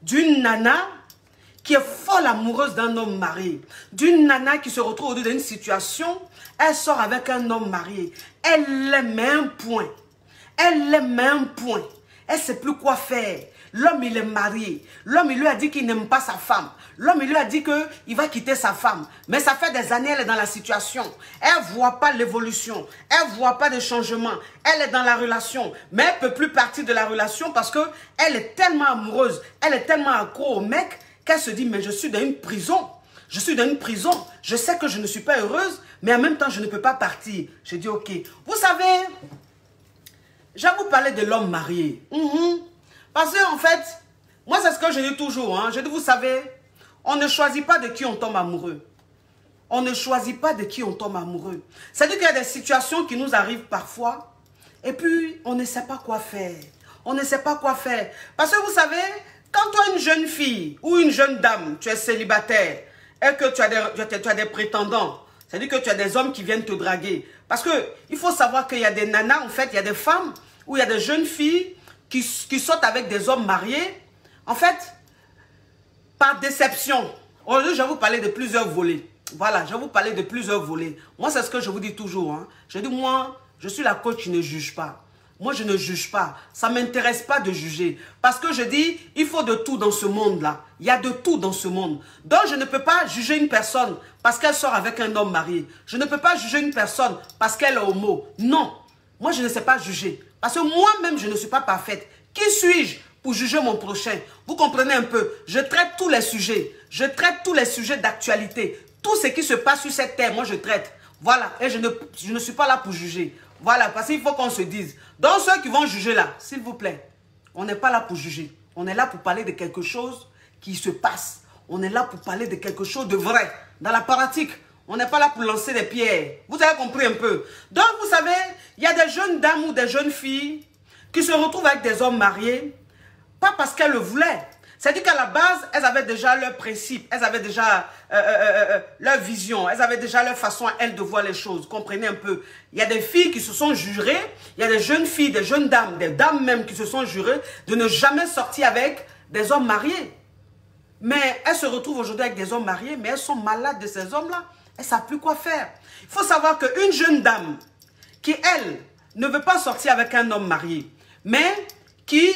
d'une nana qui est folle amoureuse d'un homme marié, d'une nana qui se retrouve au-dessus d'une situation, elle sort avec un homme marié, elle l'aime à un point, elle l'aime à un point, elle ne sait plus quoi faire. L'homme, il est marié. L'homme, il lui a dit qu'il n'aime pas sa femme. L'homme, il lui a dit qu'il va quitter sa femme. Mais ça fait des années, elle est dans la situation. Elle ne voit pas l'évolution. Elle ne voit pas de changement. Elle est dans la relation. Mais elle ne peut plus partir de la relation parce qu'elle est tellement amoureuse. Elle est tellement accro au mec qu'elle se dit, mais je suis dans une prison. Je suis dans une prison. Je sais que je ne suis pas heureuse, mais en même temps, je ne peux pas partir. J'ai dit, ok. Vous savez, je vais vous parler de l'homme marié. Parce qu'en fait, moi c'est ce que je dis toujours. Je dis, vous savez, on ne choisit pas de qui on tombe amoureux. On ne choisit pas de qui on tombe amoureux. C'est-à-dire qu'il y a des situations qui nous arrivent parfois et puis on ne sait pas quoi faire. On ne sait pas quoi faire. Parce que vous savez, quand toi une jeune fille ou une jeune dame, tu es célibataire et que tu as des prétendants, c'est-à-dire que tu as des hommes qui viennent te draguer. Parce qu'il faut savoir qu'il y a des nanas, en fait, il y a des femmes ou il y a des jeunes filles qui sortent avec des hommes mariés, en fait, par déception. Aujourd'hui, je vais vous parler de plusieurs volets. Voilà, je vais vous parler de plusieurs volets. Moi, c'est ce que je vous dis toujours. Je dis, moi, je suis la coach qui ne juge pas. Moi, je ne juge pas. Ça ne m'intéresse pas de juger. Parce que je dis, il faut de tout dans ce monde-là. Il y a de tout dans ce monde. Donc, je ne peux pas juger une personne parce qu'elle sort avec un homme marié. Je ne peux pas juger une personne parce qu'elle est homo. Non. Moi, je ne sais pas juger. Parce que moi-même, je ne suis pas parfaite. Qui suis-je pour juger mon prochain? Vous comprenez un peu? Je traite tous les sujets. Je traite tous les sujets d'actualité. Tout ce qui se passe sur cette terre, moi, je traite. Voilà. Et je ne suis pas là pour juger. Voilà. Parce qu'il faut qu'on se dise. Donc, ceux qui vont juger là, s'il vous plaît, on n'est pas là pour juger. On est là pour parler de quelque chose qui se passe. On est là pour parler de quelque chose de vrai. Dans la pratique. On n'est pas là pour lancer des pierres. Vous avez compris un peu. Donc, vous savez, il y a des jeunes dames ou des jeunes filles qui se retrouvent avec des hommes mariés, pas parce qu'elles le voulaient. C'est-à-dire qu'à la base, elles avaient déjà leurs principes, elles avaient déjà leur vision, elles avaient déjà leur façon à elles de voir les choses. Comprenez un peu. Il y a des filles qui se sont jurées, il y a des jeunes filles, des jeunes dames, des dames même qui se sont jurées de ne jamais sortir avec des hommes mariés. Mais elles se retrouvent aujourd'hui avec des hommes mariés, mais elles sont malades de ces hommes-là. Elles ne savent plus quoi faire. Il faut savoir qu'une jeune dame qui, elle, ne veut pas sortir avec un homme marié, mais qui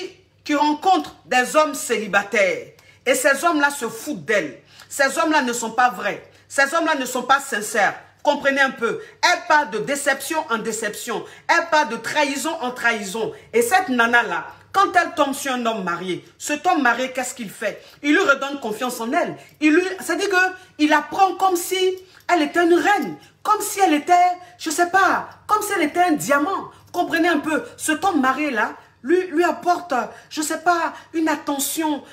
rencontre des hommes célibataires, et ces hommes-là se foutent d'elle. Ces hommes-là ne sont pas vrais. Ces hommes-là ne sont pas sincères. Comprenez un peu. Elle part de déception en déception. Elle part de trahison en trahison. Et cette nana-là, quand elle tombe sur un homme marié, cet homme marié, qu'est-ce qu'il fait? Il lui redonne confiance en elle. C'est-à-dire qu'il apprend comme si elle était une reine, comme si elle était, je ne sais pas, comme si elle était un diamant. Comprenez un peu, cet homme marié-là, lui apporte, je ne sais pas, une attention,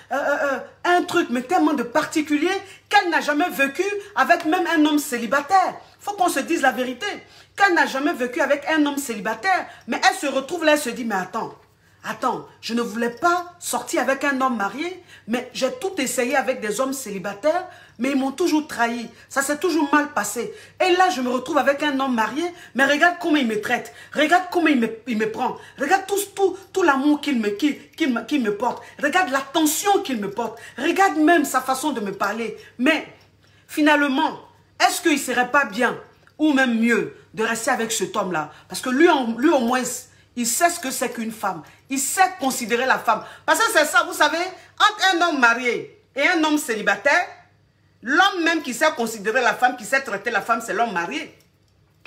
un truc, mais tellement de particulier qu'elle n'a jamais vécu avec même un homme célibataire. Il faut qu'on se dise la vérité. Qu'elle n'a jamais vécu avec un homme célibataire, mais elle se retrouve là, elle se dit, mais attends, je ne voulais pas sortir avec un homme marié, mais j'ai tout essayé avec des hommes célibataires, mais ils m'ont toujours trahi. Ça s'est toujours mal passé. Et là, je me retrouve avec un homme marié, mais regarde comment il me traite. Regarde comment il me prend. Regarde tout l'amour qu'il me porte. Regarde l'attention qu'il me porte. Regarde même sa façon de me parler. Mais finalement, est-ce qu'il ne serait pas bien, ou même mieux, de rester avec cet homme-là? Parce que lui au moins, il sait ce que c'est qu'une femme. Il sait considérer la femme. Parce que c'est ça, vous savez, entre un homme marié et un homme célibataire, l'homme même qui sait considérer la femme, qui sait traiter la femme, c'est l'homme marié.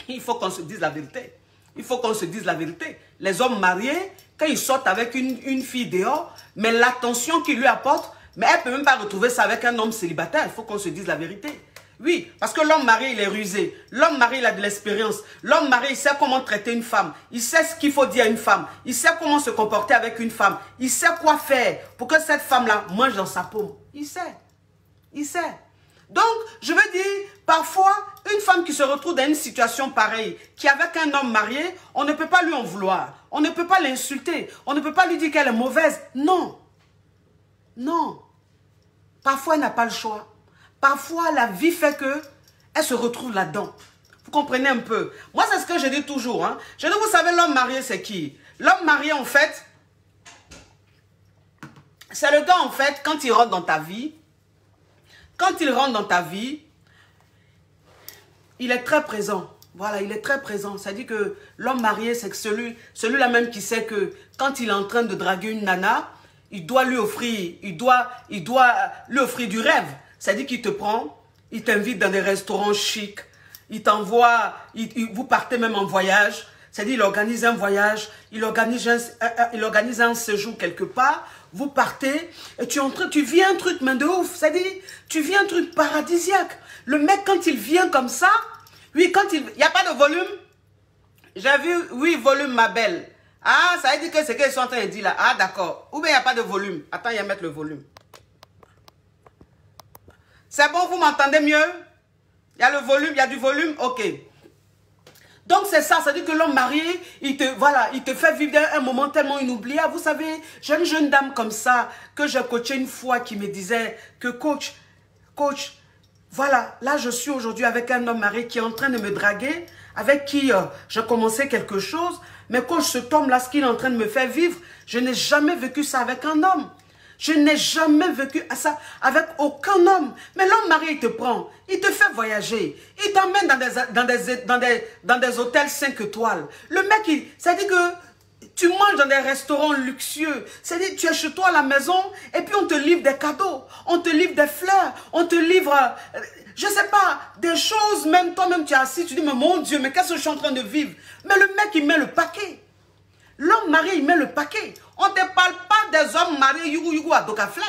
Il faut qu'on se dise la vérité. Il faut qu'on se dise la vérité. Les hommes mariés, quand ils sortent avec une fille dehors, mais l'attention qu'ils lui apportent, mais elle ne peut même pas retrouver ça avec un homme célibataire. Il faut qu'on se dise la vérité. Oui, parce que l'homme marié, il est rusé. L'homme marié, il a de l'expérience. L'homme marié, il sait comment traiter une femme. Il sait ce qu'il faut dire à une femme. Il sait comment se comporter avec une femme. Il sait quoi faire pour que cette femme-là mange dans sa paume. Il sait. Il sait. Donc, je veux dire, parfois, une femme qui se retrouve dans une situation pareille, qui est avec un homme marié, on ne peut pas lui en vouloir. On ne peut pas l'insulter. On ne peut pas lui dire qu'elle est mauvaise. Non. Non. Parfois, elle n'a pas le choix. Parfois, la vie fait qu'elle se retrouve là-dedans. Vous comprenez un peu? Moi, c'est ce que je dis toujours. Je dis, vous savez, l'homme marié, c'est qui? L'homme marié, en fait, C'est le gars, en fait, quand il rentre dans ta vie, il est très présent. Voilà, il est très présent. Ça dit que l'homme marié, c'est que celui-là même qui sait que quand il est en train de draguer une nana, il doit lui offrir, il doit lui offrir du rêve. Ça dit qu'il te prend, il t'invite dans des restaurants chics, il t'envoie, vous partez même en voyage. C'est-à-dire, il organise un voyage, il organise un séjour quelque part, vous partez, et tu vis un truc, mais de ouf. C'est-à-dire, tu vis un truc paradisiaque. Le mec, quand il vient comme ça, oui, quand il n'y a pas de volume. J'ai vu, oui, volume, ma belle. Ah, ça veut dire que c'est ce qu'ils sont en train de dire là. Ah, d'accord. Ou bien il n'y a pas de volume. Attends, il y a mettre le volume. C'est bon, vous m'entendez mieux? Il y a le volume, il y a du volume, ok. Donc c'est ça, ça veut dire que l'homme marié, il te fait vivre un moment tellement inoubliable. Vous savez, j'ai une jeune dame comme ça, que j'ai coaché une fois, qui me disait que coach, voilà, là je suis aujourd'hui avec un homme marié qui est en train de me draguer, avec qui j'ai commencé quelque chose, mais coach, cet homme-là, ce qu'il est en train de me faire vivre, je n'ai jamais vécu ça avec un homme. Je n'ai jamais vécu ça avec aucun homme. Mais l'homme marié, il te prend, il te fait voyager, il t'emmène dans des hôtels 5 étoiles. Le mec, ça dit que tu manges dans des restaurants luxueux. C'est-à-dire tu es chez toi à la maison et puis on te livre des cadeaux, on te livre des fleurs, on te livre, je sais pas, des choses, même toi-même tu es assis, tu dis, mais mon Dieu, mais qu'est-ce que je suis en train de vivre? Mais le mec, il met le paquet. L'homme marié, il met le paquet. On ne te parle pas des hommes mariés yougou à Docaflé.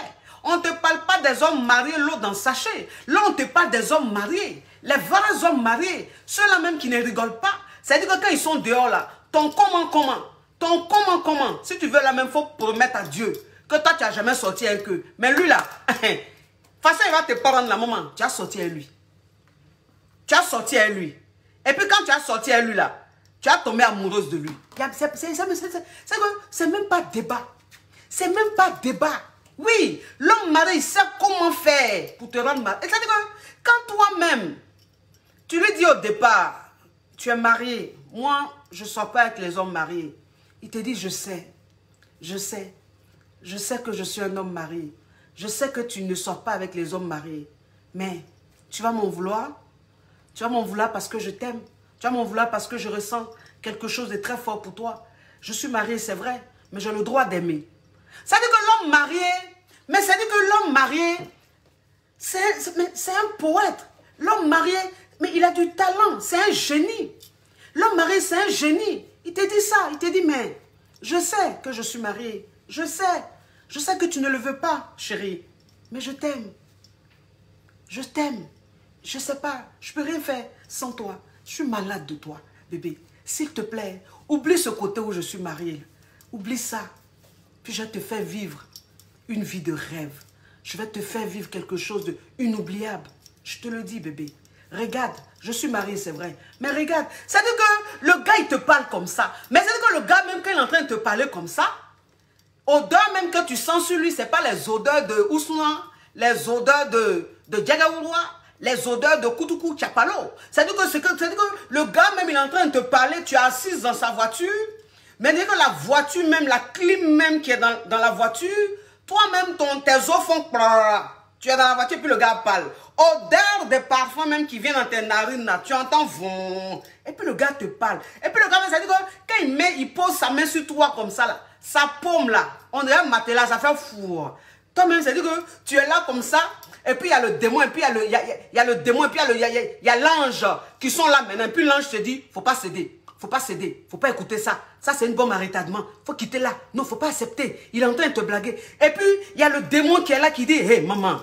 On ne te parle pas des hommes mariés l'eau dans le sachet. Là, on te parle des hommes mariés. Les vrais hommes mariés. Ceux-là même qui ne rigolent pas. C'est-à-dire que quand ils sont dehors là, ton comment. Si tu veux la même fois promettre à Dieu que toi, tu n'as jamais sorti avec eux. Mais lui là, de toute façon, il va te prendre la maman. Tu as sorti avec lui. Et puis quand tu as sorti avec lui là, tu as tombé amoureuse de lui. C'est même pas débat. C'est même pas débat. Oui, l'homme marié, il sait comment faire pour te rendre marié. C'est-à-dire que quand toi-même, tu lui dis au départ, tu es marié, moi, je ne sors pas avec les hommes mariés. Il te dit, je sais que je suis un homme marié. Je sais que tu ne sors pas avec les hommes mariés. Mais tu vas m'en vouloir. Tu vas m'en vouloir parce que je t'aime. Tu vas m'en vouloir parce que je ressens quelque chose de très fort pour toi. Je suis marié, c'est vrai, mais j'ai le droit d'aimer. Ça veut dire que l'homme marié, c'est un poète. L'homme marié, mais il a du talent, c'est un génie. L'homme marié, c'est un génie. Il te dit ça, il te dit, mais je sais que je suis marié. Je sais que tu ne le veux pas, chérie, mais je t'aime. Je t'aime. Je sais pas, je peux rien faire sans toi. Je suis malade de toi, bébé. S'il te plaît, oublie ce côté où je suis mariée. Oublie ça. Puis je vais te faire vivre une vie de rêve. Je vais te faire vivre quelque chose d'inoubliable. Je te le dis, bébé. Regarde, je suis mariée, c'est vrai. Mais regarde, c'est-à-dire que le gars, il te parle comme ça. Mais c'est-à-dire que le gars, même quand il est en train de te parler comme ça, odeur même que tu sens sur lui, ce n'est pas les odeurs de Ousmane, les odeurs de Djagaoua, les odeurs de Koutoukou Tchapalo. C'est-à-dire que le gars même, il est en train de te parler, tu es assise dans sa voiture, mais dès que la voiture même, la clim même qui est dans la voiture, toi-même, tes os font... Tu es dans la voiture, puis le gars parle. Odeur de parfum même qui vient dans tes narines, là, tu entends vont. Et puis le gars te parle. Et puis le gars, ça dit que quand il pose sa main sur toi comme ça, là, sa paume là, on dirait un matelas, ça fait fou. Toi-même, ça dit que tu es là comme ça, et puis il y a le démon, et puis il y a le démon, et puis il y a l'ange qui sont là maintenant. Et puis l'ange te dit, faut pas céder. Faut pas céder, faut pas écouter ça. Ça, c'est une bombe à retardement. Faut quitter là. Non, faut pas accepter. Il est en train de te blaguer. Et puis, il y a le démon qui est là qui dit, hey, maman,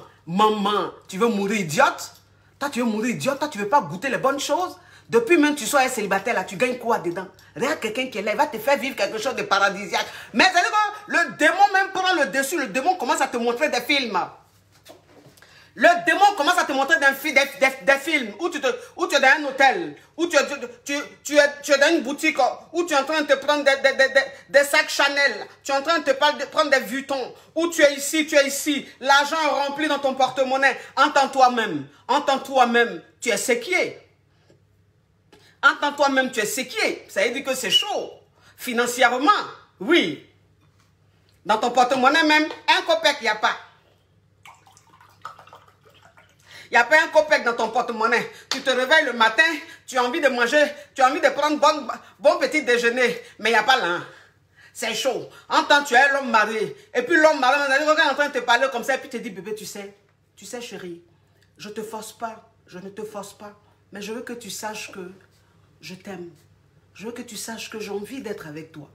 tu veux mourir idiote? Toi, tu veux mourir idiote? Toi, tu veux pas goûter les bonnes choses? Depuis même que tu sois un célibataire là, tu gagnes quoi dedans? Regarde quelqu'un qui est là, il va te faire vivre quelque chose de paradisiaque. Mais c'est-à-dire que le démon même prend le dessus, le démon commence à te montrer des films. Le démon commence à te montrer des films où tu es dans un hôtel, où tu es dans une boutique, où tu es en train de te prendre des sacs Chanel, tu es en train de te prendre des Vuitton, où tu es ici, l'argent est rempli dans ton porte-monnaie. Entends-toi-même, tu es séquier. Entends-toi-même, tu es séquier. Ça veut dire que c'est chaud. Financièrement, oui. Dans ton porte-monnaie même, un copec, il n'y a pas. Il n'y a pas un copec dans ton porte-monnaie. Tu te réveilles le matin, tu as envie de manger, tu as envie de prendre bon petit déjeuner, mais il n'y a pas là. Hein. C'est chaud. En temps, tu es l'homme marié. Et puis l'homme marié, on est en train de te parler comme ça, et puis tu te dis, bébé, tu sais chérie, je ne te force pas, je ne te force pas, mais je veux que tu saches que je t'aime. Je veux que tu saches que j'ai envie d'être avec toi.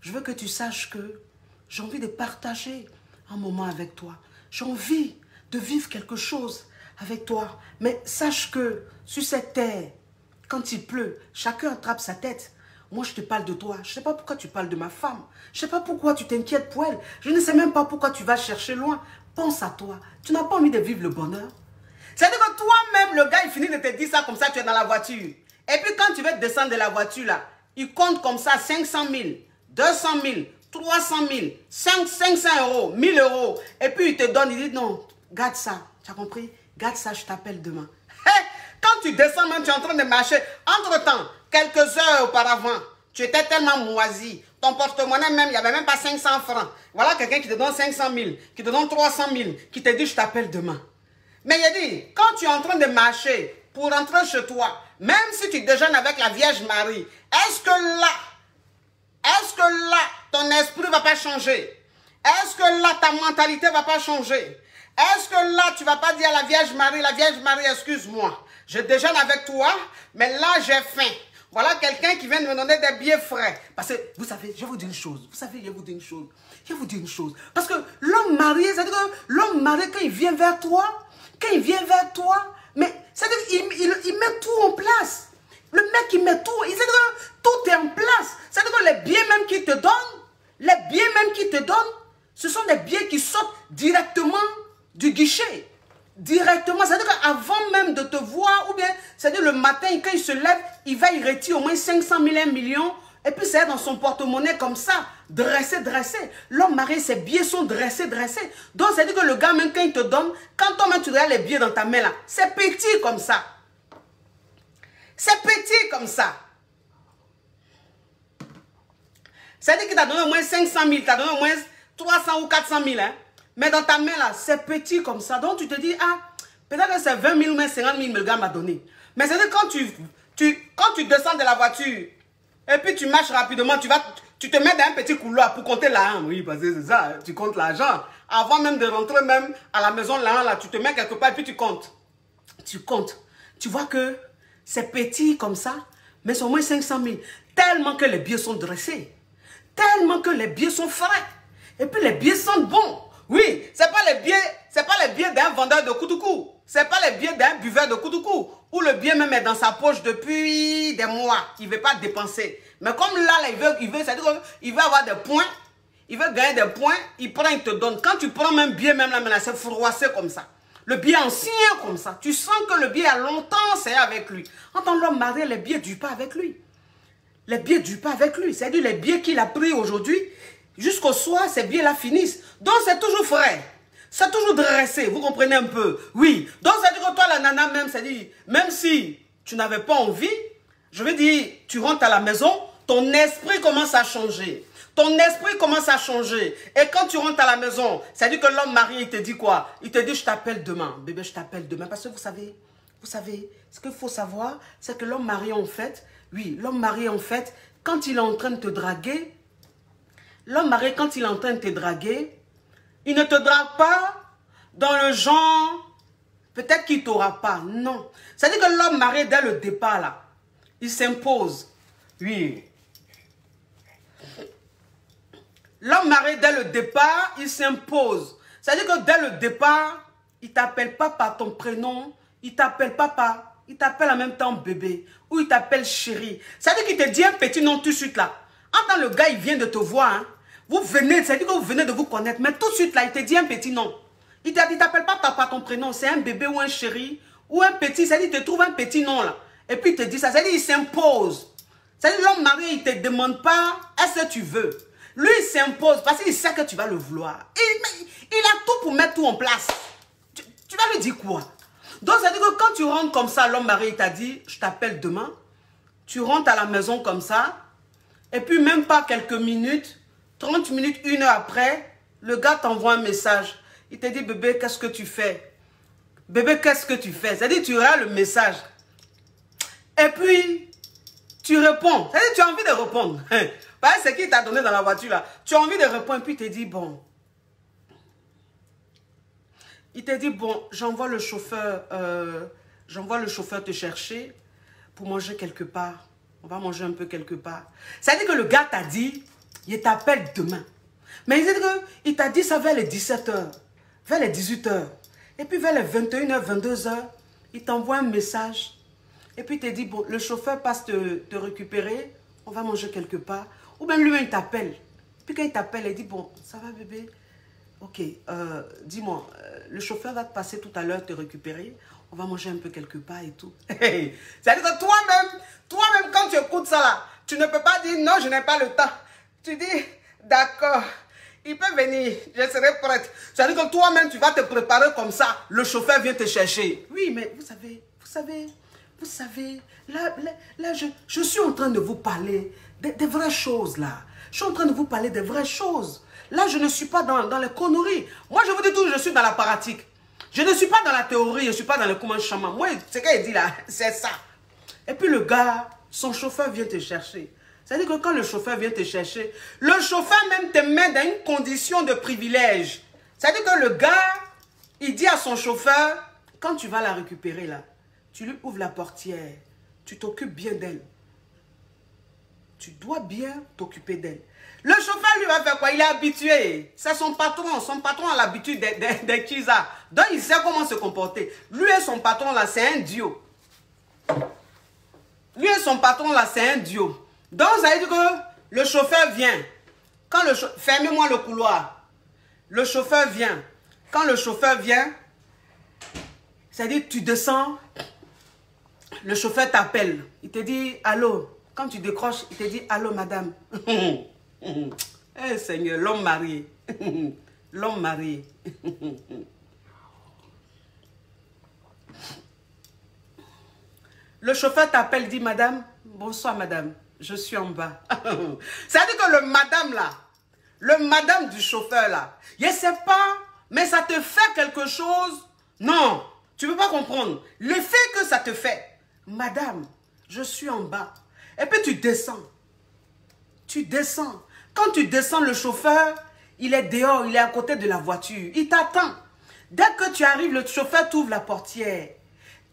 Je veux que tu saches que j'ai envie de partager un moment avec toi. J'ai envie de vivre quelque chose avec toi. Mais sache que sur cette terre, quand il pleut, chacun attrape sa tête. Moi, je te parle de toi. Je ne sais pas pourquoi tu parles de ma femme. Je ne sais pas pourquoi tu t'inquiètes pour elle. Je ne sais même pas pourquoi tu vas chercher loin. Pense à toi. Tu n'as pas envie de vivre le bonheur. C'est-à-dire que toi-même, le gars, il finit de te dire ça comme ça, tu es dans la voiture. Et puis quand tu veux descendre de la voiture, là, il compte comme ça 500 000, 200 000, 300 000, 500 euros, 1000 euros. Et puis il te donne, il dit non, garde ça. Tu as compris? Garde ça, je t'appelle demain. Hey, quand tu descends, même tu es en train de marcher. Entre-temps, quelques heures auparavant, tu étais tellement moisi. Ton porte-monnaie même, il n'y avait même pas 500 francs. Voilà quelqu'un qui te donne 500 000, qui te donne 300 000, qui te dit je t'appelle demain. Mais il dit, quand tu es en train de marcher pour rentrer chez toi, même si tu déjeunes avec la Vierge Marie, est-ce que là, ton esprit ne va pas changer? Est-ce que là, ta mentalité ne va pas changer? Est-ce que là, tu ne vas pas dire à la Vierge Marie, excuse-moi, je déjeune avec toi, mais là, j'ai faim. Voilà quelqu'un qui vient de me donner des billets frais. Parce que, vous savez, je vais vous dire une chose. Parce que l'homme marié, c'est-à-dire que l'homme marié, quand il vient vers toi, mais c'est-à-dire il met tout en place. Le mec, il met tout, c'est-à-dire que tout est en place. C'est-à-dire que les billets même qu'il te donne, ce sont des billets qui sortent directement du guichet. Directement, c'est-à-dire qu'avant même de te voir, ou bien, c'est-à-dire le matin, quand il se lève, il va y retirer au moins 500 000, 1 million, et puis c'est dans son porte-monnaie comme ça, dressé. L'homme marié, ses billets sont dressés. Donc, c'est-à-dire que le gars, même quand il te donne, quand toi-même tu regardes les billets dans ta main là, c'est petit comme ça. C'est-à-dire qu'il t'a donné au moins 500 000, t'a donné au moins 300 ou 400 000, hein. Mais dans ta main là, c'est petit comme ça. Donc tu te dis, ah, peut-être que c'est 20 000 ou 50 000 que le gars m'a donné. Mais c'est-à-dire quand tu descends de la voiture, et puis tu marches rapidement, tu te mets dans un petit couloir pour compter l'argent. Oui, parce que c'est ça, tu comptes l'argent. Avant même de rentrer même à la maison, là, tu te mets quelque part et puis tu comptes. Tu vois que c'est petit comme ça, mais c'est au moins 500 000. Tellement que les billets sont dressés. Tellement que les billets sont frais. Et puis les billets sentent bon. Oui, c'est pas les billets d'un vendeur de coutoukou. C'est pas les billets d'un buveur de coutoukou. Ou le billet même est dans sa poche depuis des mois. Il ne veut pas dépenser. Mais comme là c'est-à-dire qu'il veut avoir des points. Il veut gagner des points. Il prend, il te donne. Quand tu prends même billet, même là, c'est froissé comme ça. Le billet ancien comme ça. Tu sens que le billet a longtemps, c'est avec lui. En tant que l'homme marié, les billets ne durent pas avec lui. C'est-à-dire les billets qu'il a pris aujourd'hui, jusqu'au soir, ces billets-là finissent. Donc, c'est toujours frais. C'est toujours dressé. Vous comprenez un peu? Oui. Donc, c'est-à-dire que toi, la nana, même si tu n'avais pas envie, je veux dire, tu rentres à la maison, ton esprit commence à changer. Et quand tu rentres à la maison, c'est-à-dire que l'homme marié, il te dit quoi? Il te dit, je t'appelle demain. Bébé, je t'appelle demain. Parce que vous savez, ce qu'il faut savoir, c'est que l'homme marié, en fait, quand il est en train de te draguer, il ne te drague pas dans le genre, peut-être qu'il ne t'aura pas. Non. C'est-à-dire que l'homme marié, dès le départ, là, il s'impose. Oui. L'homme marié, dès le départ, il s'impose. C'est-à-dire que dès le départ, il ne t'appelle pas par ton prénom, il t'appelle papa, il t'appelle en même temps bébé, ou il t'appelle chéri. C'est-à-dire qu'il te dit un petit nom tout de suite là. Quand le gars, il vient de te voir, hein, c'est-à-dire que vous venez de vous connaître, mais tout de suite là, il te dit un petit nom. Il ne t'appelle pas par ton prénom, c'est un bébé ou un chéri, ou un petit, c'est-à-dire il te trouve un petit nom là. Et puis il te dit ça, c'est-à-dire il s'impose. C'est-à-dire l'homme marié, il ne te demande pas, est-ce que tu veux? Lui, il s'impose parce qu'il sait que tu vas le vouloir. Il a tout pour mettre tout en place. Tu vas lui dire quoi? Donc, c'est-à-dire que quand tu rentres comme ça, l'homme marié, il t'a dit, je t'appelle demain. Tu rentres à la maison comme ça. Et puis, même pas quelques minutes, 30 minutes, 1 heure après, Le gars t'envoie un message. Il te dit, bébé, qu'est-ce que tu fais? Bébé, qu'est-ce que tu fais? C'est-à-dire, tu regardes le message. Et puis, tu réponds. C'est-à-dire, tu as envie de répondre. C'est qui t'a donné dans la voiture là. Tu as envie de répondre, puis il te dit, bon. Il te dit, bon, j'envoie le chauffeur te chercher pour manger quelque part. On va manger un peu quelque part. C'est-à-dire que le gars t'a dit, il t'appelle demain. Mais il t'a dit ça vers les 17h, vers les 18h. Et puis vers les 21h, 22h, il t'envoie un message. Et puis il te dit, bon, le chauffeur passe te récupérer, on va manger quelque part. Ou même lui-même, il t'appelle. Puis quand il t'appelle, il dit, bon, ça va bébé? Ok, dis-moi, le chauffeur va te passer tout à l'heure te récupérer. On va manger un peu quelque part et tout. C'est-à-dire que toi-même, quand tu écoutes ça là, tu ne peux pas dire, non, je n'ai pas le temps. Tu dis, d'accord. Il peut venir, je serai prête. C'est-à-dire que toi-même, tu vas te préparer comme ça. Le chauffeur vient te chercher. Oui, mais vous savez, là je suis en train de vous parler des vraies choses, là. Je suis en train de vous parler des vraies choses. Là, je ne suis pas dans les conneries. Moi, je vous dis tout, je suis dans la pratique. Je ne suis pas dans la théorie, je ne suis pas dans le comment chaman. Moi, ce qu'il dit là, c'est ça. Et puis le gars, son chauffeur vient te chercher. C'est-à-dire que quand le chauffeur vient te chercher, le chauffeur même te met dans une condition de privilège. C'est-à-dire que le gars, il dit à son chauffeur, quand tu vas la récupérer là, tu lui ouvres la portière, tu t'occupes bien d'elle. Tu dois bien t'occuper d'elle. Le chauffeur lui va faire quoi? Il est habitué. C'est son patron. Son patron a l'habitude des Kisa. Donc il sait comment se comporter. Lui et son patron là, c'est un duo. Lui et son patron là, c'est un duo. Donc, ça veut dire que le chauffeur vient. Quand le fermez-moi le couloir. Le chauffeur vient. Quand le chauffeur vient, c'est-à-dire tu descends, le chauffeur t'appelle. Il te dit, allô. Quand tu décroches, il te dit, allô, madame. Eh, Seigneur, l'homme marié. L'homme marié. Le chauffeur t'appelle, dit, madame, bonsoir, madame. Je suis en bas. C'est-à-dire que le madame là, le madame du chauffeur là, je ne sais pas, mais ça te fait quelque chose. Non, tu ne peux pas comprendre. L'effet que ça te fait. Madame, je suis en bas. Et puis tu descends. Tu descends. Quand tu descends, le chauffeur, il est dehors, il est à côté de la voiture. Il t'attend. Dès que tu arrives, le chauffeur t'ouvre la portière.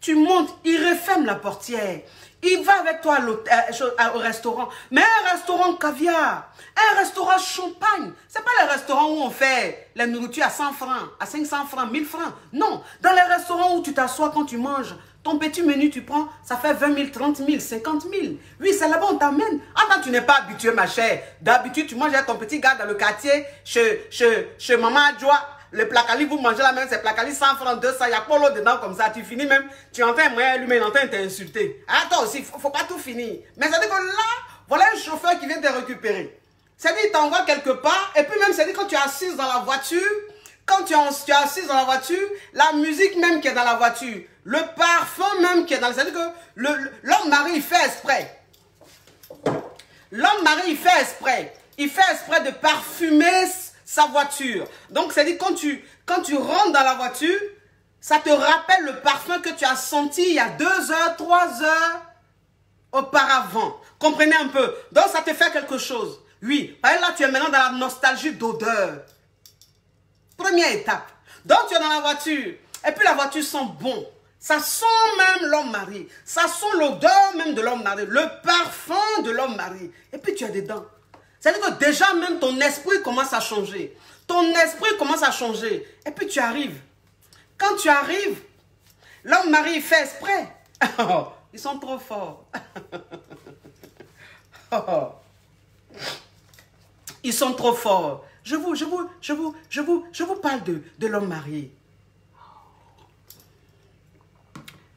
Tu montes, il referme la portière. Il va avec toi au restaurant. Mais un restaurant caviar, un restaurant champagne. Ce n'est pas les restaurants où on fait la nourriture à 100 francs, à 500 francs, 1000 francs. Non, dans les restaurants où tu t'assois quand tu manges, ton petit menu tu prends, ça fait 20 000, 30 000, 50 000. Oui, c'est là-bas on t'amène. Attends, tu n'es pas habitué ma chère. D'habitude, tu manges avec ton petit gars dans le quartier, chez Maman Adjoa. Le placali, vous mangez la même, c'est placali 100 francs, 200, il y a pas l'eau dedans comme ça. Tu finis même, tu entends lui-même, il entend t'insulter. Attends aussi, faut pas tout finir. Mais ça dit que là, voilà un chauffeur qui vient te récupérer. Ça dit, il t'envoie quelque part, et puis même, ça dit quand tu es assise dans la voiture, quand tu es assise dans la voiture, la musique même qui est dans la voiture, le parfum même qui est dans la voiture, c'est-à-dire que l'homme mari, il fait exprès. L'homme mari, il fait exprès. Il fait exprès de parfumer sa voiture. Donc, c'est-à-dire quand tu rentres dans la voiture, ça te rappelle le parfum que tu as senti il y a 2 heures, 3 heures auparavant. Comprenez un peu. Donc, ça te fait quelque chose. Oui. Par exemple, là, tu es maintenant dans la nostalgie d'odeur. Première étape. Donc, tu es dans la voiture. Et puis, la voiture sent bon. Ça sent même l'homme marié. Ça sent l'odeur même de l'homme marié. Le parfum de l'homme marié. Et puis, tu es dedans. C'est-à-dire que déjà même ton esprit commence à changer. Ton esprit commence à changer. Et puis tu arrives. Quand tu arrives, l'homme mari fait exprès. Oh, ils sont trop forts. Oh, ils sont trop forts. Je vous parle de l'homme marié.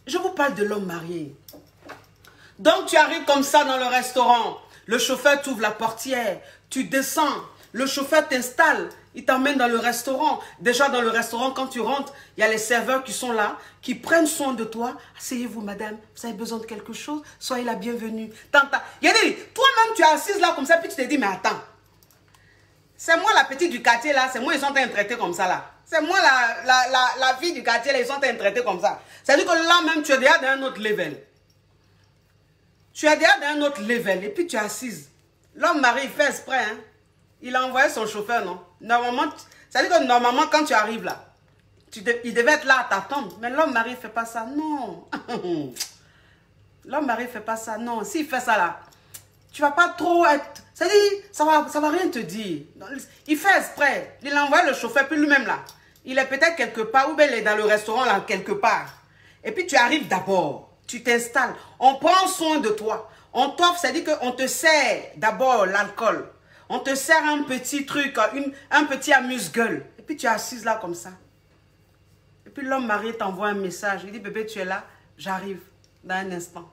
Je vous parle de l'homme marié. Donc tu arrives comme ça dans le restaurant. Le chauffeur t'ouvre la portière, tu descends, le chauffeur t'installe, il t'emmène dans le restaurant. Déjà dans le restaurant, quand tu rentres, il y a les serveurs qui sont là, qui prennent soin de toi. Asseyez-vous madame, vous avez besoin de quelque chose? Soyez la bienvenue. Il y a des, toi-même tu es assise là comme ça, puis tu te dis, mais attends. C'est moi la petite du quartier là, c'est moi ils sont en train de traiter comme ça là. C'est moi la fille du quartier là, ils sont en train de traiter comme ça. C'est-à-dire que là même tu es déjà dans un autre level. Tu es déjà dans un autre level et puis tu es assise. L'homme mari il fait exprès, hein. Il a envoyé son chauffeur, non? Normalement, c'est-à-dire que normalement quand tu arrives là, il devait être là à t'attendre. Mais l'homme mari ne fait pas ça, non. L'homme mari ne fait pas ça, non. S'il fait ça là, tu ne vas pas trop être... C'est-à-dire, ça va rien te dire. Il fait exprès. Il envoie le chauffeur, puis lui-même là. Il est peut-être quelque part, ou bien il est dans le restaurant là, quelque part. Et puis tu arrives d'abord. Tu t'installes. On prend soin de toi. On t'offre, c'est-à-dire qu'on te sert d'abord l'alcool. On te sert un petit truc, un petit amuse-gueule. Et puis tu es assise là comme ça. Et puis l'homme marié t'envoie un message. Il dit, bébé, tu es là? J'arrive dans un instant.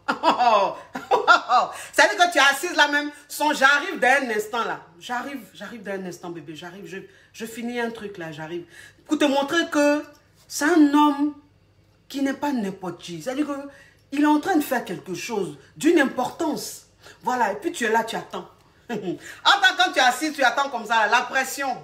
C'est-à-dire que tu es assise là même. J'arrive dans un instant là. J'arrive dans un instant, bébé. J'arrive. Je finis un truc là. J'arrive. Pour te montrer que c'est un homme qui n'est pas n'importe qui. C'est-à-dire qu'il est en train de faire quelque chose d'une importance. Voilà. Et puis tu es là, tu attends. Quand tu es assis, tu attends comme ça, la pression.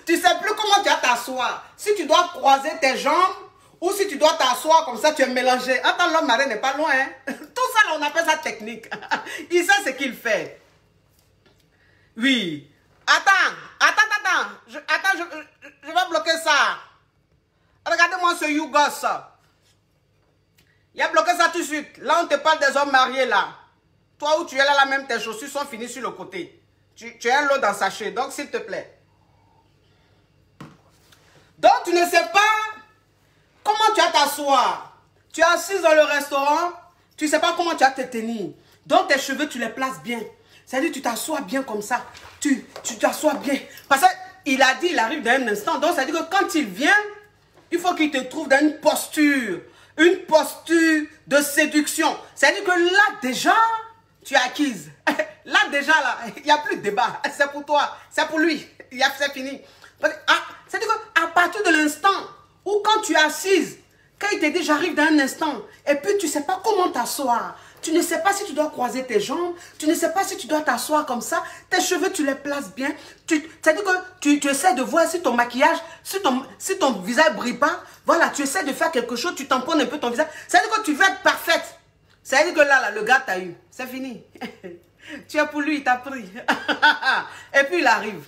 Tu ne sais plus comment tu vas t'asseoir. Si tu dois croiser tes jambes ou si tu dois t'asseoir comme ça, tu es mélangé. Attends, l'homme marié n'est pas loin. Hein? Tout ça, on appelle ça technique. Il sait ce qu'il fait. Oui. Attends. Je vais bloquer ça. Regardez-moi ce Yougos. Il a bloqué ça tout de suite. Là, on te parle des hommes mariés là. Toi où tu es là, même tes chaussures sont finies sur le côté. Tu as l'eau dans le sachet, donc s'il te plaît. Donc tu ne sais pas comment tu vas t'asseoir. Tu es assise dans le restaurant, tu ne sais pas comment tu vas te tenir. Donc tes cheveux, tu les places bien. C'est-à-dire tu t'assois bien comme ça. Tu t'assois bien. Parce qu'il a dit, il arrive dans un instant. Donc ça veut dire que quand il vient, il faut qu'il te trouve dans une posture de séduction. C'est-à-dire que là déjà... Tu es acquise. Là, déjà, là, il n'y a plus de débat. C'est pour toi. C'est pour lui. C'est fini. C'est-à-dire qu'à partir de l'instant où quand tu es assise, quand il te dit j'arrive dans un instant, et puis tu ne sais pas comment t'asseoir, tu ne sais pas si tu dois croiser tes jambes, tu ne sais pas si tu dois t'asseoir comme ça, tes cheveux, tu les places bien. C'est-à-dire que tu essaies de voir si ton maquillage, si ton visage ne brille pas, voilà, tu essaies de faire quelque chose, tu tamponnes un peu ton visage. C'est-à-dire que tu veux être parfaite. C'est-à-dire que là, le gars t'a eu. C'est fini. Tu es pour lui, il t'a pris. Et puis il arrive.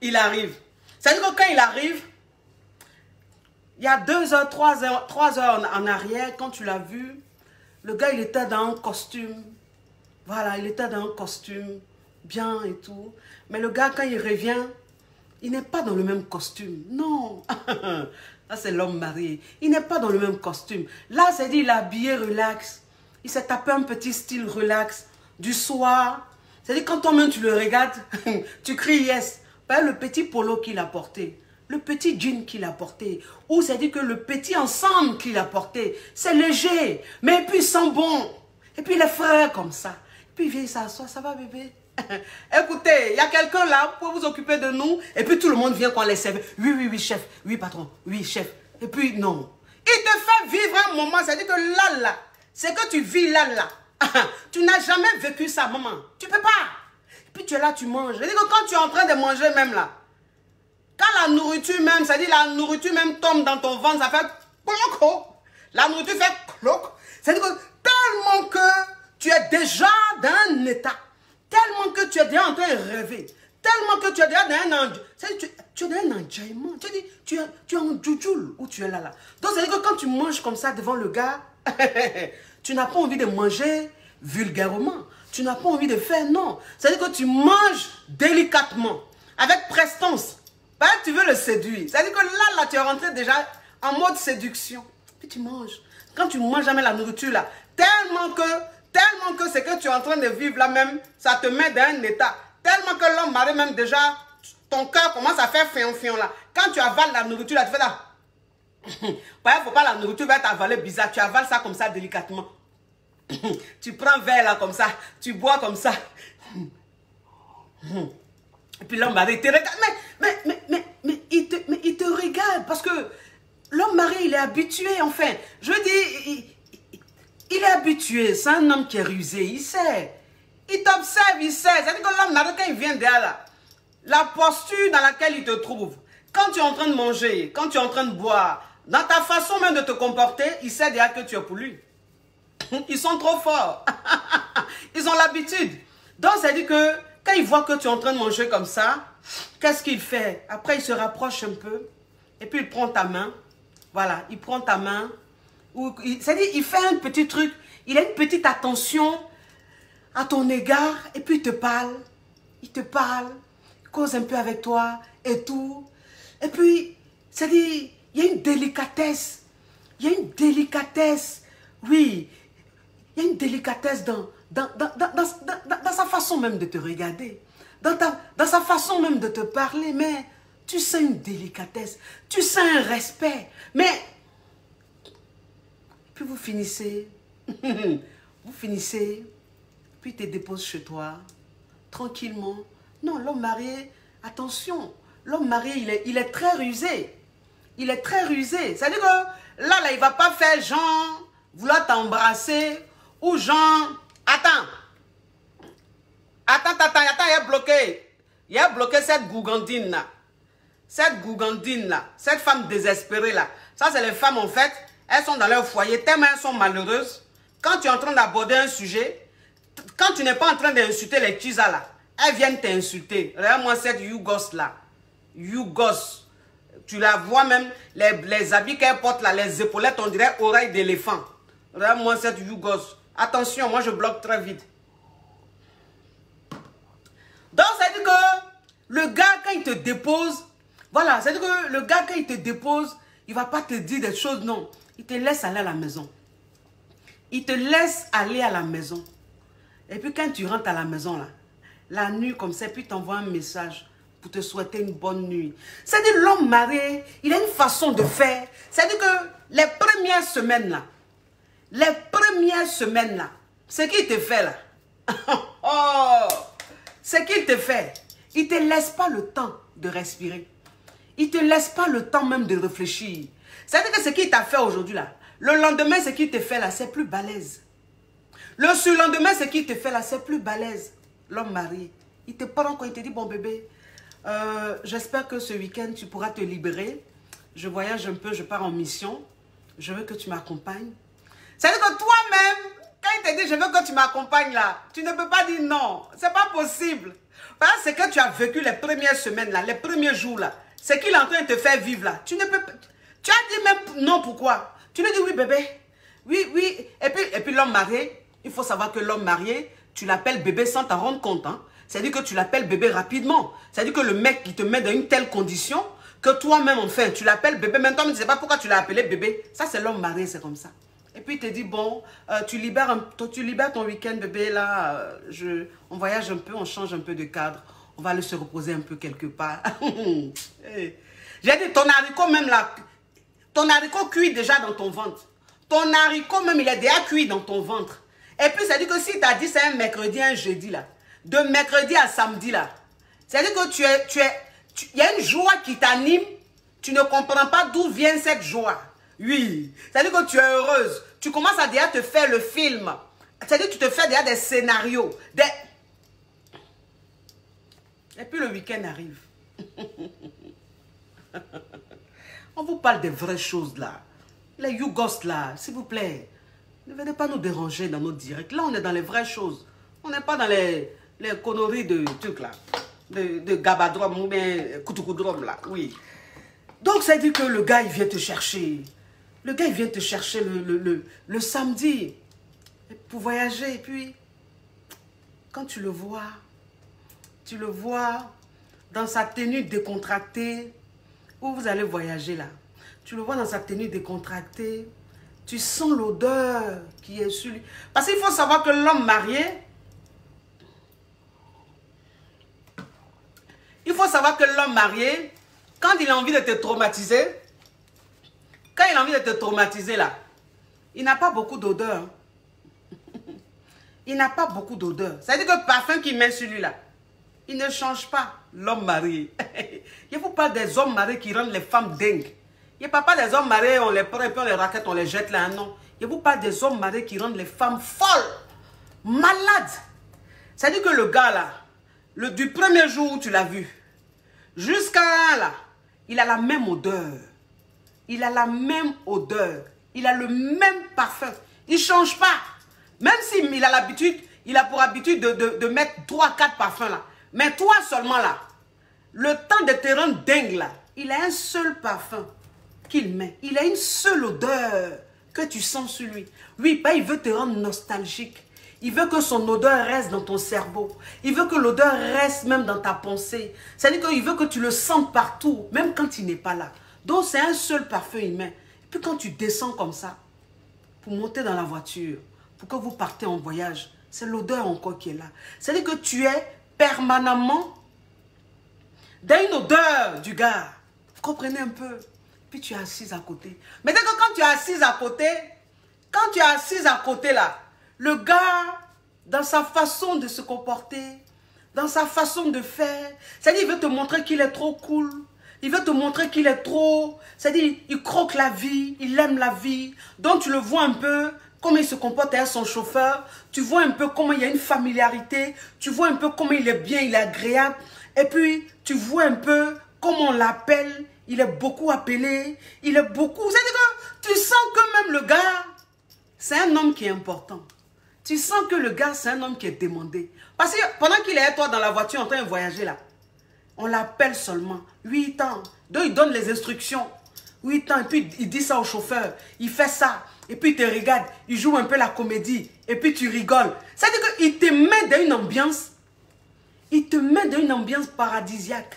Il arrive. C'est-à-dire que quand il arrive, il y a 2 heures, 3 heures en arrière, quand tu l'as vu, le gars, il était dans un costume. Voilà, il était dans un costume, bien et tout. Mais le gars, quand il revient, il n'est pas dans le même costume. Non. Là, c'est l'homme marié. Il n'est pas dans le même costume. Là, c'est dit, il est habillé relax. Il s'est tapé un petit style relax. Du soir. C'est-à-dire, quand toi-même tu le regardes, tu cries yes. Pas le petit polo qu'il a porté. Le petit jean qu'il a porté. Ou c'est-à-dire que le petit ensemble qu'il a porté. C'est léger. Mais puis, il sent bon. Et puis, il est frais comme ça. Et puis, il vient s'asseoir. Ça va, bébé? Écoutez, il y a quelqu'un là pour vous occuper de nous. Et puis tout le monde vient qu'on les serve. Oui, chef. Oui, patron. Oui, chef. Et puis non. Il te fait vivre un moment. C'est-à-dire que là, c'est que tu vis là. Tu n'as jamais vécu ça, maman. Tu peux pas. Et puis tu es là, tu manges. C'est-à-dire que quand tu es en train de manger même là, quand la nourriture même, c'est-à-dire la nourriture même tombe dans ton ventre, ça fait cloc. La nourriture fait cloc. C'est-à-dire que tellement que tu es déjà dans un état. Tellement que tu es déjà en train de rêver. Tellement que tu es déjà dans un... Tu es dans un enjaillement. Tu es en djoujoul où tu es là. Donc, c'est-à-dire que quand tu manges comme ça devant le gars, tu n'as pas envie de manger vulgairement. Tu n'as pas envie de faire, non. C'est-à-dire que tu manges délicatement, avec prestance. Ben, tu veux le séduire. C'est-à-dire que là, tu es rentré déjà en mode séduction. Puis tu manges. Quand tu manges jamais la nourriture là, tellement que ce que tu es en train de vivre là même, ça te met dans un état. Tellement que l'homme marié même déjà, ton cœur commence à faire fion là. Quand tu avales la nourriture là, tu fais là. Il ne faut pas la nourriture va t'avaler bizarre. Tu avales ça comme ça délicatement. Tu prends un verre là comme ça. Tu bois comme ça. Et puis l'homme marié, il te regarde. Mais il te regarde parce que l'homme marié, il est habitué enfin. Je veux dire... Il est habitué, c'est un homme qui est rusé, il sait. Il t'observe, il sait. C'est-à-dire que l'homme marié, quand il vient derrière là, la posture dans laquelle il te trouve, quand tu es en train de manger, quand tu es en train de boire, dans ta façon même de te comporter, il sait déjà que tu es pour lui. Ils sont trop forts. Ils ont l'habitude. Donc, ça dit que quand il voit que tu es en train de manger comme ça, qu'est-ce qu'il fait? Après, il se rapproche un peu et puis il prend ta main. Voilà, il prend ta main. C'est-à-dire, il fait un petit truc. Il a une petite attention à ton égard et puis il te parle. Il te parle, il cause un peu avec toi et tout. Et puis, c'est-à-dire, il y a une délicatesse. Il y a une délicatesse. Oui, il y a une délicatesse dans sa façon même de te regarder. Dans sa façon même de te parler. Mais tu sens une délicatesse. Tu sens un respect. Mais, puis vous finissez. Vous finissez. Puis il te dépose chez toi. Tranquillement. Non, l'homme marié, attention. L'homme marié, il est très rusé. Il est très rusé. C'est-à-dire que là, il ne va pas faire genre, vouloir t'embrasser, ou genre, attends, il a bloqué. Il a bloqué cette gougandine là. Cette gougandine là. Cette femme désespérée là. Ça, c'est les femmes en fait. Elles sont dans leur foyer, tellement elles sont malheureuses. Quand tu es en train d'aborder un sujet, quand tu n'es pas en train d'insulter les Chisa là, elles viennent t'insulter. Regarde-moi cette Yougos là. Yougos. Tu la vois même, les habits qu'elle porte là, les épaulettes, on dirait oreilles d'éléphant. Regarde-moi cette Yougos. Attention, moi je bloque très vite. Donc, ça dit que le gars, quand il te dépose, voilà, ça dit que le gars, quand il te dépose, il ne va pas te dire des choses, non. Il te laisse aller à la maison. Il te laisse aller à la maison. Et puis quand tu rentres à la maison, là, la nuit comme ça, puis tu envoies un message pour te souhaiter une bonne nuit. C'est-à-dire l'homme marié, il a une façon de faire. C'est-à-dire que les premières semaines, là, ce qu'il te fait là, oh, ce qu'il te fait, il ne te laisse pas le temps de respirer. Il ne te laisse pas le temps même de réfléchir. C'est-à-dire que ce qu'il t'a fait aujourd'hui là, le lendemain, ce qu'il te fait là, c'est plus balèze. Le surlendemain, ce qu'il te fait là, c'est plus balèze. L'homme marié, il te prend quand il te dit, bon bébé, j'espère que ce week-end, tu pourras te libérer. Je voyage un peu, je pars en mission. Je veux que tu m'accompagnes. C'est-à-dire que toi-même, quand il te dit, je veux que tu m'accompagnes là, tu ne peux pas dire non. C'est pas possible. Parce que c'est que tu as vécu les premières semaines là, les premiers jours là. Ce qu'il est en train de te faire vivre là. Tu ne peux pas. Tu as dit même non, pourquoi? Tu lui dis oui bébé. Oui, oui. Et puis l'homme marié, il faut savoir que l'homme marié, tu l'appelles bébé sans t'en rendre compte. Hein. C'est-à-dire que tu l'appelles bébé rapidement. C'est-à-dire que le mec, il te met dans une telle condition que toi-même, enfin, tu l'appelles bébé. Même toi, tu ne sais pas pourquoi tu l'as appelé bébé. Ça, c'est l'homme marié, c'est comme ça. Et puis, il te dit, bon, tu libères ton week-end, bébé, là. On voyage un peu, on change un peu de cadre. On va aller se reposer un peu quelque part. Hey. J'ai dit, ton haricot même là, ton haricot cuit déjà dans ton ventre. Ton haricot même, il est déjà cuit dans ton ventre. Et puis, ça dit que si tu as dit c'est un mercredi, un jeudi là, de mercredi à samedi là, c'est-à-dire que il y a une joie qui t'anime, tu ne comprends pas d'où vient cette joie. Oui, c'est-à-dire que tu es heureuse, tu commences à déjà te faire le film, c'est-à-dire que tu te fais déjà des scénarios. Et puis le week-end arrive. On vous parle des vraies choses là. Les Yougos là, s'il vous plaît. Ne venez pas nous déranger dans notre direct. Là, on est dans les vraies choses. On n'est pas dans les conneries de trucs là. De gabadrom ou bien koutoukoudoum là. Oui. Donc, ça dit que le gars, il vient te chercher. Le gars, il vient te chercher le samedi pour voyager. Et puis, quand tu le vois dans sa tenue décontractée, où vous allez voyager là. Tu le vois dans sa tenue décontractée. Tu sens l'odeur qui est sur lui. Parce qu'il faut savoir que l'homme marié, quand il a envie de te traumatiser, là, il n'a pas beaucoup d'odeur. Il n'a pas beaucoup d'odeur. C'est-à-dire que le parfum qu'il met sur lui là, il ne change pas l'homme marié. Il ne faut pas des hommes mariés qui rendent les femmes dingues. Il n'y a pas des hommes mariés, on les prend et puis on les raquette, on les jette là, non. Il n'y a pas des hommes mariés qui rendent les femmes folles, malades. C'est-à-dire que le gars là, du premier jour où tu l'as vu, Jusqu'à là, il a la même odeur. Il a la même odeur. Il a le même parfum. Il ne change pas. Même s'il a l'habitude, il a pour habitude de mettre 3-4 parfums là. Mais toi seulement là, le temps de te rendre dingue là, il a un seul parfum qu'il met. Il a une seule odeur que tu sens sur lui. Lui, il veut te rendre nostalgique. Il veut que son odeur reste dans ton cerveau. Il veut que l'odeur reste même dans ta pensée. C'est-à-dire qu'il veut que tu le sentes partout, même quand il n'est pas là. Donc c'est un seul parfum il met. Et puis quand tu descends comme ça, pour monter dans la voiture, pour que vous partez en voyage, c'est l'odeur encore qui est là. C'est-à-dire que tu es permanemment dans une odeur du gars. Vous comprenez un peu? Puis tu es assise à côté. Mais dès que quand tu es assise à côté, là, le gars, dans sa façon de se comporter, dans sa façon de faire, c'est-à-dire il veut te montrer qu'il est trop cool. Il veut te montrer qu'il est trop... C'est-à-dire il croque la vie, il aime la vie. Donc tu le vois un peu, comment il se comporte avec son chauffeur. Tu vois un peu comment il y a une familiarité. Tu vois un peu comment il est bien, il est agréable. Et puis tu vois un peu comment on l'appelle. Il est beaucoup appelé. Il est beaucoup... C'est-à-dire que tu sens que même le gars, c'est un homme qui est important. Tu sens que le gars, c'est un homme qui est demandé. Parce que pendant qu'il est avec toi dans la voiture en train de voyager là, on l'appelle seulement 8 ans. Donc il donne les instructions. 8 ans. Et puis il dit ça au chauffeur. Il fait ça. Et puis il te regarde. Il joue un peu la comédie. Et puis tu rigoles. C'est-à-dire qu'il te met dans une ambiance. Il te met dans une ambiance paradisiaque.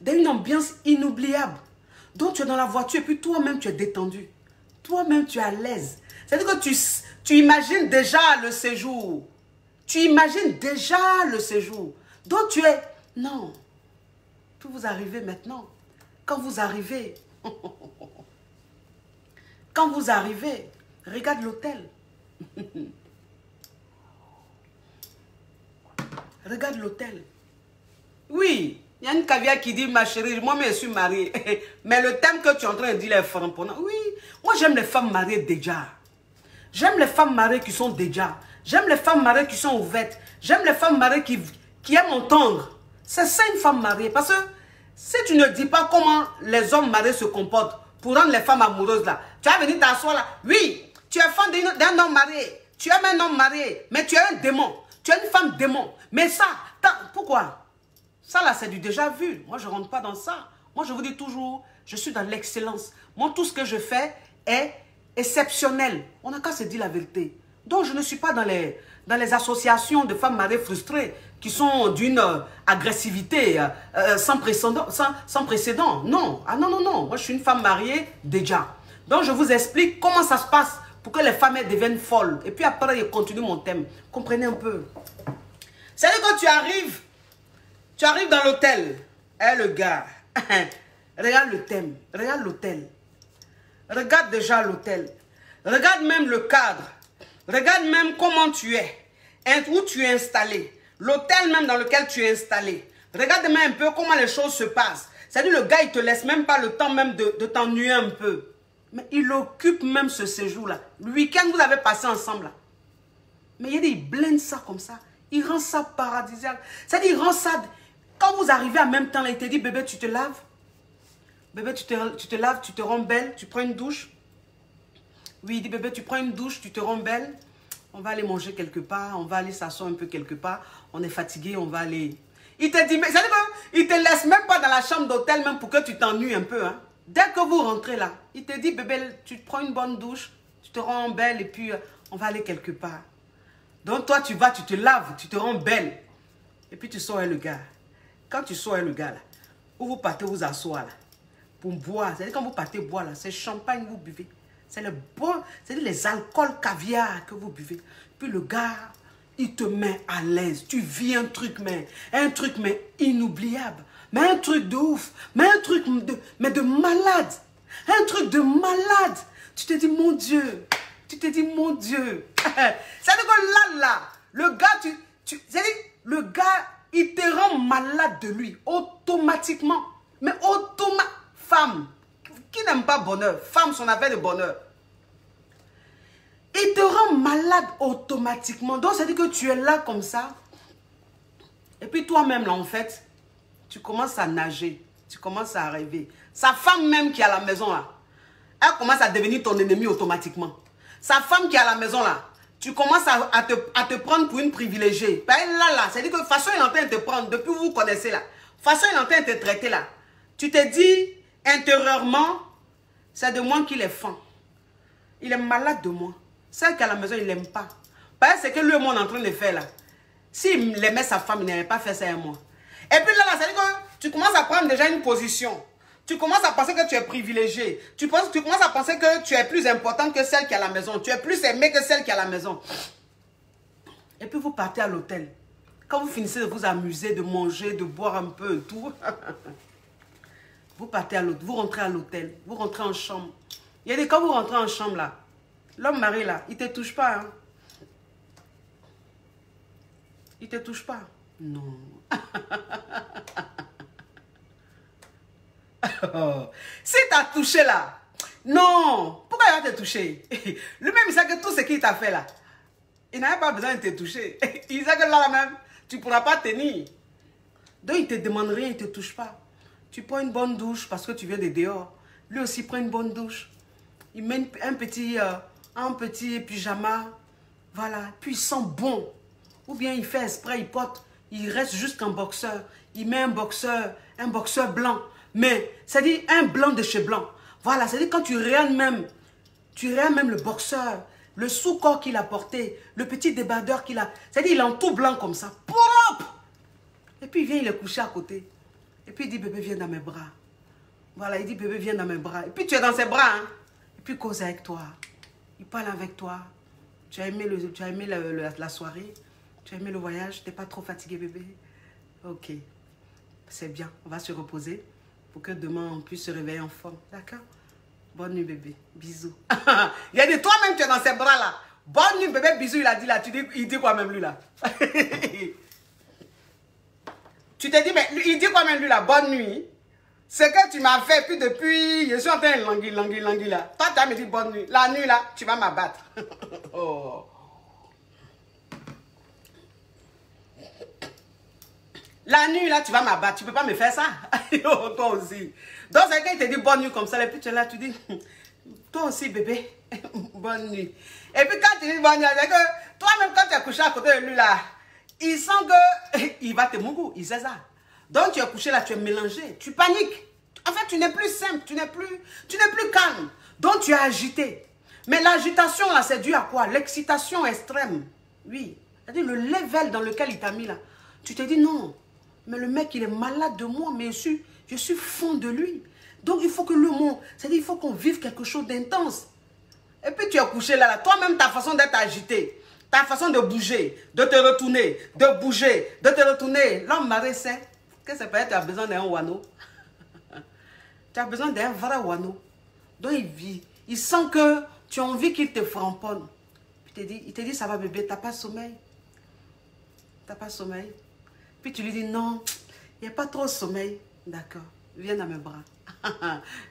Dans une ambiance inoubliable. Donc tu es dans la voiture et puis toi-même tu es détendu. Toi-même tu es à l'aise. C'est-à-dire que tu imagines déjà le séjour. Tu imagines déjà le séjour. Donc tu es... Non. Tout vous arrivez maintenant. Quand vous arrivez, regarde l'hôtel. Regarde l'hôtel. Oui, il y a une caviar qui dit, ma chérie, moi-même je suis mariée. Mais le thème que tu es en train de dire est frappant. Oui, moi j'aime les femmes mariées déjà. J'aime les femmes mariées qui sont déjà. J'aime les femmes mariées qui sont ouvertes. J'aime les femmes mariées qui aiment entendre. C'est ça une femme mariée. Parce que si tu ne dis pas comment les hommes mariés se comportent pour rendre les femmes amoureuses là, tu vas venir t'asseoir là. Oui, tu es femme d'un homme marié. Tu aimes un homme marié, mais tu es un démon. Tu es une femme démon. Mais ça, pourquoi? Ça là, c'est du déjà vu. Moi, je ne rentre pas dans ça. Moi, je vous dis toujours, je suis dans l'excellence. Moi, tout ce que je fais est exceptionnel. On n'a qu'à se dire la vérité. Donc, je ne suis pas dans les associations de femmes mariées frustrées qui sont d'une agressivité sans précédent. Non. Ah non. Moi, je suis une femme mariée déjà. Donc, je vous explique comment ça se passe pour que les femmes elles deviennent folles. Et puis après, je continue mon thème. Comprenez un peu. C'est-à-dire que tu arrives dans l'hôtel. Eh, le gars. Regarde le thème. Regarde l'hôtel. Regarde déjà l'hôtel. Regarde même le cadre. Regarde même comment tu es. Où tu es installé. L'hôtel même dans lequel tu es installé. Regarde même un peu comment les choses se passent. C'est-à-dire le gars, il ne te laisse même pas le temps même de t'ennuyer un peu. Mais il occupe même ce séjour-là. Le week-end, vous avez passé ensemble. Là. Mais il blende ça comme ça. Il rend ça paradisiaque. C'est-à-dire, il rend ça... Quand vous arrivez en même temps, là, il te dit, bébé, tu te laves. Bébé, tu te laves, tu te rends belle, tu prends une douche. Oui, il dit, bébé, tu prends une douche, tu te rends belle. On va aller manger quelque part, on va aller s'asseoir un peu quelque part. On est fatigué, on va aller... Il te dit, mais ça veut dire qu'il ne te laisse même pas dans la chambre d'hôtel, même pour que tu t'ennuies un peu. Hein. Dès que vous rentrez là, il te dit, bébé, tu prends une bonne douche, tu te rends belle et puis on va aller quelque part. Donc toi, tu vas, tu te laves, tu te rends belle. Et puis tu sors avec le gars. Quand tu sors avec le gars là, où vous partez vous asseoir là, pour boire. C'est-à-dire quand vous partez boire là, c'est champagne que vous buvez. C'est le bon, c'est les alcools caviar que vous buvez. Puis le gars, il te met à l'aise. Tu vis un truc mais inoubliable. Mais un truc de ouf. Mais un truc de malade. Un truc de malade. Tu te dis, mon Dieu. Tu te dis, mon Dieu. C'est-à-dire que là, le gars, c'est-à-dire, le gars, il te rend malade de lui. Automatiquement. Mais automatiquement. Femme. Qui n'aime pas bonheur? Femme, son affaire de bonheur. Il te rend malade automatiquement. Donc, c'est-à-dire que tu es là comme ça. Et puis toi-même, là, en fait, tu commences à nager. Tu commences à rêver. Sa femme même qui est à la maison là, elle commence à devenir ton ennemi automatiquement. Sa femme qui est à la maison là, tu commences à te prendre pour une privilégiée. Ben là, c'est-à-dire que de toute façon, il est en train de te prendre, depuis que vous vous connaissez là, de toute façon, il est en train de te traiter là. Tu te dis intérieurement, c'est de moi qu'il est fan. Il est malade de moi. Celle qui est à la maison, il n'aime pas. Ben, c'est que lui, moi, on est en train de faire là. S'il aimait sa femme, il n'aurait pas fait ça à moi. Et puis là, c'est-à-dire que tu commences à prendre déjà une position. Tu commences à penser que tu es privilégié. Tu commences à penser que tu es plus important que celle qui est à la maison. Tu es plus aimé que celle qui est à la maison. Et puis vous partez à l'hôtel. Quand vous finissez de vous amuser, de manger, de boire un peu et tout, vous partez à l'hôtel, vous rentrez à l'hôtel, vous rentrez en chambre. Il y a des quand vous rentrez en chambre là, l'homme mari là, il ne te touche pas. Hein? Il ne te touche pas. Non. Si tu as touché là, non. Pourquoi il va te toucher? Lui-même, il sait que tout ce qu'il t'a fait là, il n'avait pas besoin de te toucher. Il sait que là même, tu ne pourras pas tenir. Donc, il ne te demande rien, il ne te touche pas. Tu prends une bonne douche parce que tu viens de dehors. Lui aussi prend une bonne douche. Il met un petit pyjama. Voilà. Puis il sent bon. Ou bien il fait exprès, il reste juste en boxeur. Il met un boxeur blanc. Mais, c'est-à-dire un blanc de chez blanc. Voilà, c'est-à-dire quand tu regardes même le boxeur, le sous-corps qu'il a porté, le petit débardeur qu'il a. C'est-à-dire il est en tout blanc comme ça. Propre. Et puis il vient, il est couché à côté. Et puis il dit, bébé, viens dans mes bras. Voilà, il dit, bébé, viens dans mes bras. Et puis tu es dans ses bras. Hein? Et puis il cause avec toi. Il parle avec toi. Tu as aimé la soirée. Tu as aimé le voyage. Tu n'es pas trop fatigué, bébé. Ok. C'est bien. On va se reposer pour que demain on puisse se réveiller en forme. D'accord? Bonne nuit, bébé. Bisous. Il y a des toi-même, tu es dans ses bras là. Bonne nuit, bébé. Bisous, il a dit là. Il dit quoi même lui là? Tu te dis, mais il dit quoi même lui là? Bonne nuit. Ce que tu m'as fait, puis depuis, je suis en train de languir là. Toi, tu as me dit bonne nuit. La nuit là, tu vas m'abattre. Oh. La nuit là, tu vas m'abattre. Tu ne peux pas me faire ça. Oh, toi aussi. Donc, c'est quand il te dit bonne nuit comme ça, et puis tu es là, tu dis, toi aussi bébé, bonne nuit. Et puis quand tu dis bonne nuit, c'est que toi-même quand tu es couché à côté de lui là, il sent que il va te mourir, il sait ça. Donc tu es couché là, tu es mélangé, tu paniques. En fait, tu n'es plus simple, tu n'es plus calme. Donc tu es agité. Mais l'agitation là, c'est dû à quoi? L'excitation extrême. Oui. C'est-à-dire le level dans lequel il t'a mis là. Tu te dis non, mais le mec il est malade de moi, mais je suis fond de lui. Donc il faut que le monde, c'est-à-dire il faut qu'on vive quelque chose d'intense. Et puis tu es couché là, toi-même ta façon d'être agité, ta façon de bouger, de te retourner, de bouger, de te retourner. L'homme marié sait que c'est peut-être tu as besoin d'un wano. Tu as besoin d'un vrai wano. Donc il vit, il sent que tu as envie qu'il te framponne. Puis il te dit ça va bébé, t'as pas sommeil. T'as pas sommeil. Puis tu lui dis non, il n'y a pas trop de sommeil. D'accord, viens dans mes bras.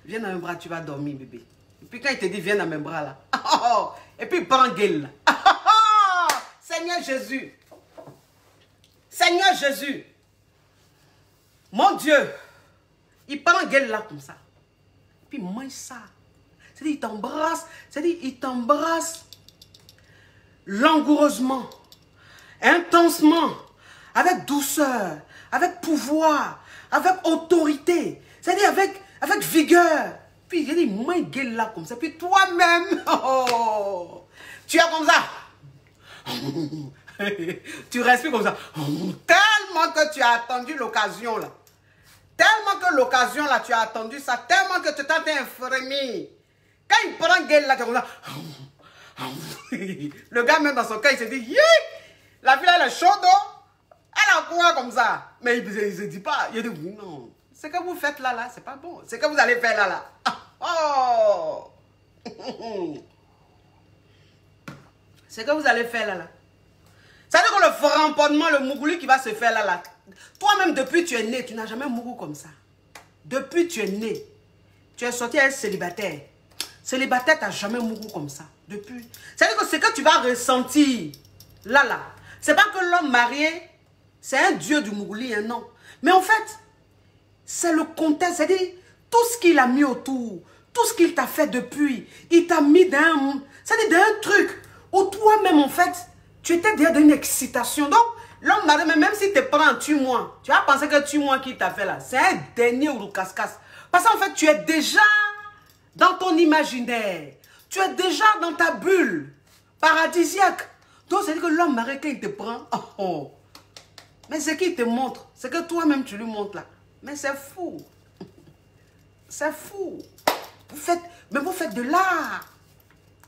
Viens dans mes bras, tu vas dormir bébé. Et puis quand il te dit viens dans mes bras là. Et puis il prend gueule. Seigneur Jésus. Seigneur Jésus. Mon Dieu. Il prend gueule là comme ça. Et puis il mange ça. C'est-à-dire il t'embrasse. C'est-à-dire il t'embrasse langoureusement, intensement, avec douceur, avec pouvoir, avec autorité. C'est-à-dire avec vigueur. Puis il dit, moi, il gueule là comme ça. Puis toi-même, oh, tu es comme ça. Tu respires comme ça. Tellement que tu as attendu l'occasion là. Tellement que l'occasion là, tu as attendu ça. Tellement que tu t'es frémi. Quand il prend gueule là, tu es comme ça. Le gars même dans son cas, il se dit, yeah, la fille elle est chaude. Elle a quoi comme ça? Mais il ne se dit pas. Il dit, non. Ce que vous faites là, c'est pas bon. Ce que vous allez faire là. Oh! Ce que vous allez faire là. C'est-à-dire que le framponnement, le mougouli qui va se faire là. Toi-même, depuis que tu es né, tu n'as jamais mouru comme ça. Depuis que tu es né, tu es sorti à être célibataire. Célibataire, tu n'as jamais mouru comme ça. Depuis. C'est-à-dire que ce que tu vas ressentir là. C'est pas que l'homme marié, c'est un dieu du mougouli, hein, non. Mais en fait, C'est le contexte, c'est-à-dire tout ce qu'il a mis autour, tout ce qu'il t'a fait depuis, il t'a mis dans un truc où toi-même, en fait, tu étais déjà dans une excitation. Donc, l'homme marié, même s'il te prend, tue-moi. Tu vas penser que tue-moi qui t'a fait là. C'est un dernier ou casse-casse. Parce qu'en fait, tu es déjà dans ton imaginaire. Tu es déjà dans ta bulle paradisiaque. Donc, c'est-à-dire que l'homme marié, quand il te prend, oh. Mais ce qu'il te montre, c'est que toi-même, tu lui montres là. Mais c'est fou. C'est fou. Vous faites de l'art.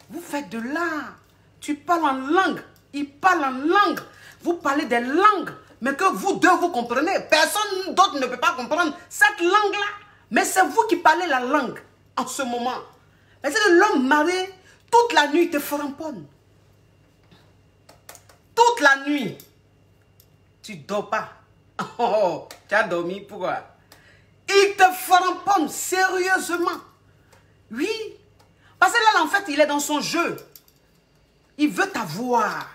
Vous faites de l'art. Tu parles en langue. Il parle en langue. Vous parlez des langues. Mais que vous deux, vous comprenez. Personne d'autre ne peut pas comprendre cette langue-là. Mais c'est vous qui parlez la langue en ce moment. Mais c'est que l'homme marié, toute la nuit, il te framponne. Toute la nuit. Tu ne dors pas. Oh, tu as dormi, pourquoi? Il te framponne sérieusement. Oui. Parce que là, en fait, il est dans son jeu. Il veut t'avoir.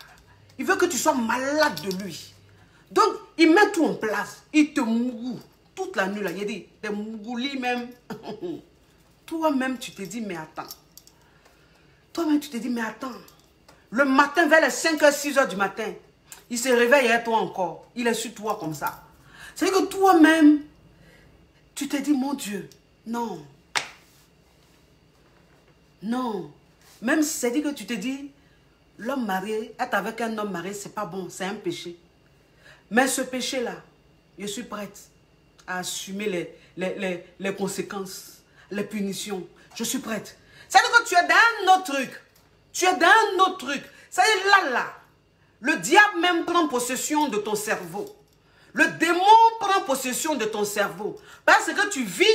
Il veut que tu sois malade de lui. Donc, il met tout en place. Il te mougou. Toute la nuit, là, il dit, t'es mougoulis même. Toi-même, tu te dis, mais attends. Toi-même, tu te dis, mais attends. Le matin, vers les 5h, 6h du matin, il se réveille et toi encore. Il est sur toi comme ça. C'est-à-dire que toi-même, tu te dis, mon Dieu, non. Non. Même si c'est dit que tu te dis, l'homme marié, être avec un homme marié, c'est pas bon, c'est un péché. Mais ce péché-là, je suis prête à assumer les conséquences, les punitions. Je suis prête. C'est-à-dire que tu es dans un autre truc. Tu es dans un autre truc. C'est-à-dire là, le diable même prend possession de ton cerveau. Le démon prend possession de ton cerveau. Parce que tu vis,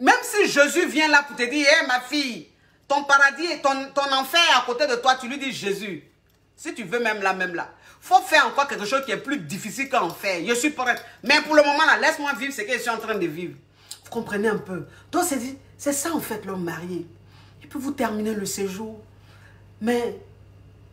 même si Jésus vient là pour te dire, hé ma fille, ton paradis et ton enfer est à côté de toi, tu lui dis Jésus. Si tu veux même là, il faut faire encore quelque chose qui est plus difficile qu'enfer. Je suis prête. Mais pour le moment là, laisse-moi vivre ce que je suis en train de vivre. Vous comprenez un peu? Donc c'est ça en fait l'homme marié. Il peut vous terminer le séjour. Mais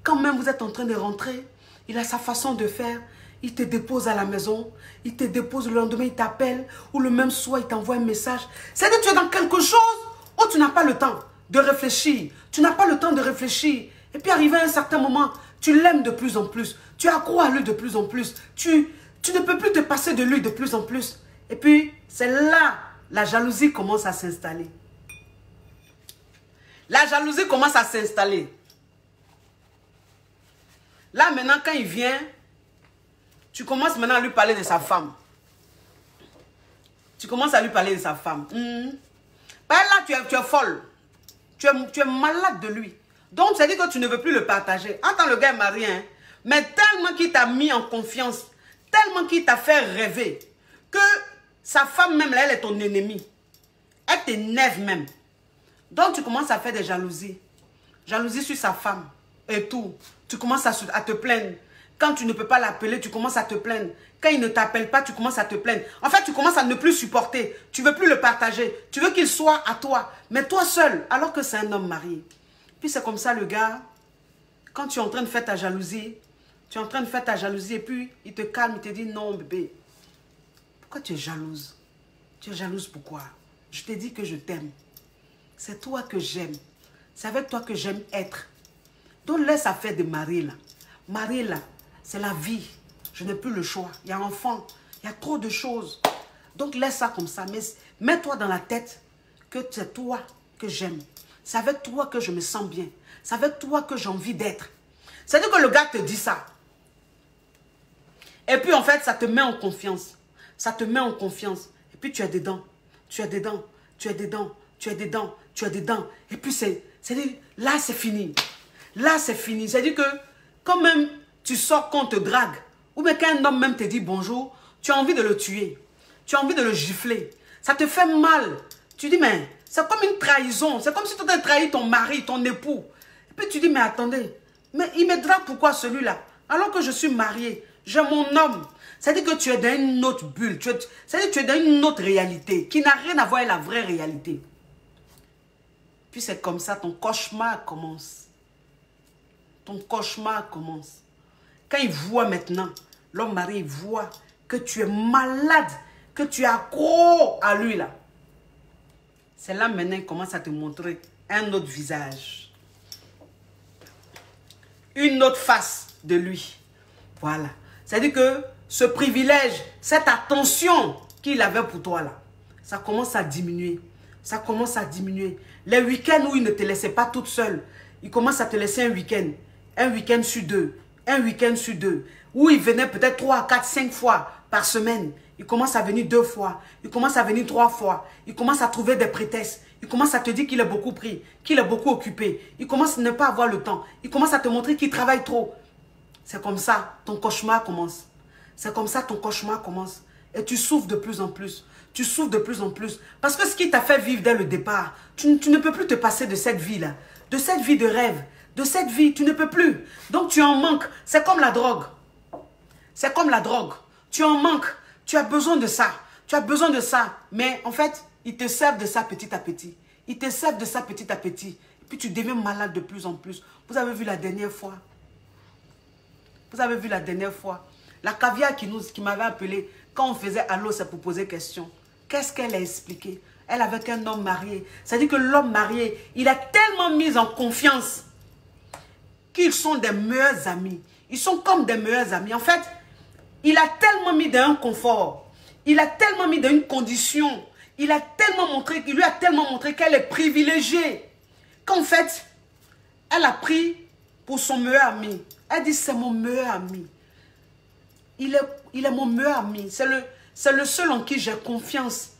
quand même vous êtes en train de rentrer, il a sa façon de faire. Il te dépose à la maison, il te dépose le lendemain, il t'appelle, ou le même soir, il t'envoie un message. C'est-à-dire que tu es dans quelque chose où tu n'as pas le temps de réfléchir. Tu n'as pas le temps de réfléchir. Et puis arrivé à un certain moment, tu l'aimes de plus en plus. Tu accrois à lui de plus en plus. Tu ne peux plus te passer de lui de plus en plus. Et puis, c'est là, la jalousie commence à s'installer. La jalousie commence à s'installer. Là, maintenant, quand il vient, tu commences maintenant à lui parler de sa femme. Tu commences à lui parler de sa femme. Ben là, tu es folle. Tu es malade de lui. Donc, ça dit que tu ne veux plus le partager. En tant que le gars est marié, hein, mais tellement qu'il t'a mis en confiance, tellement qu'il t'a fait rêver, que sa femme même, là, elle est ton ennemie. Elle t'énerve même. Donc, tu commences à faire des jalousies. Jalousie sur sa femme et tout. Tu commences à te plaindre. Quand tu ne peux pas l'appeler, tu commences à te plaindre. Quand il ne t'appelle pas, tu commences à te plaindre. En fait, tu commences à ne plus supporter. Tu ne veux plus le partager. Tu veux qu'il soit à toi. Mais toi seul, alors que c'est un homme marié. Puis c'est comme ça, le gars, quand tu es en train de faire ta jalousie, tu es en train de faire ta jalousie et puis il te calme, il te dit non bébé. Pourquoi tu es jalouse? Tu es jalouse pourquoi? Je t'ai dit que je t'aime. C'est toi que j'aime. C'est avec toi que j'aime être. Donc laisse affaire de marier là. Marier là, c'est la vie. Je n'ai plus le choix. Il y a un enfant. Il y a trop de choses. Donc laisse ça comme ça. Mais mets-toi dans la tête que c'est toi que j'aime. C'est avec toi que je me sens bien. C'est avec toi que j'ai envie d'être. C'est-à-dire que le gars te dit ça. Et puis en fait, ça te met en confiance. Ça te met en confiance. Et puis tu es dedans. Tu es dedans. Tu es dedans. Tu es dedans. Tu es dedans. Et puis c'est-à-dire, là c'est fini. Là c'est fini. C'est-à-dire que quand même tu sors qu'on te drague, ou bien qu'un homme même te dit bonjour, tu as envie de le tuer. Tu as envie de le gifler. Ça te fait mal. Tu dis, mais c'est comme une trahison. C'est comme si tu avais trahi ton mari, ton époux. Et puis tu dis, mais attendez, mais il me drague pourquoi celui-là? Alors que je suis mariée, j'ai mon homme. C'est-à-dire que tu es dans une autre bulle. C'est-à-dire que tu es dans une autre réalité qui n'a rien à voir avec la vraie réalité. Puis c'est comme ça, ton cauchemar commence. Ton cauchemar commence. Quand il voit maintenant, l'homme marié voit que tu es malade, que tu es accro à lui là. C'est là maintenant qu'il commence à te montrer un autre visage. Une autre face de lui. Voilà. C'est-à-dire que ce privilège, cette attention qu'il avait pour toi là, ça commence à diminuer. Ça commence à diminuer. Les week-ends où il ne te laissait pas toute seule, il commence à te laisser un week-end sur deux, un week-end sur deux, où il venait peut-être 3, 4, 5 fois par semaine. Il commence à venir 2 fois, il commence à venir 3 fois, il commence à trouver des prétextes, il commence à te dire qu'il est beaucoup pris, qu'il est beaucoup occupé, il commence à ne pas avoir le temps, il commence à te montrer qu'il travaille trop. C'est comme ça, ton cauchemar commence. C'est comme ça, ton cauchemar commence. Et tu souffres de plus en plus. Tu souffres de plus en plus. Parce que ce qui t'a fait vivre dès le départ, tu ne peux plus te passer de cette vie-là. De cette vie de rêve. De cette vie, tu ne peux plus. Donc tu en manques. C'est comme la drogue. C'est comme la drogue. Tu en manques. Tu as besoin de ça. Tu as besoin de ça. Mais en fait, ils te servent de ça petit à petit. Ils te servent de ça petit à petit. Et puis tu deviens malade de plus en plus. Vous avez vu la dernière fois. Vous avez vu la dernière fois. La caviar qui m'avait appelé, quand on faisait allô, c'est pour poser question. Qu'est-ce qu'elle a expliqué? Elle avec un homme marié. C'est-à-dire que l'homme marié, il a tellement mis en confiance qu'ils sont des meilleurs amis. Ils sont comme des meilleurs amis. En fait, il a tellement mis d'un confort. Il a tellement mis d'une condition. Il a tellement montré, il lui a tellement montré qu'elle est privilégiée. Qu'en fait, elle a pris pour son meilleur ami. Elle dit, c'est mon meilleur ami. Il est mon meilleur ami. C'est le seul en qui j'ai confiance.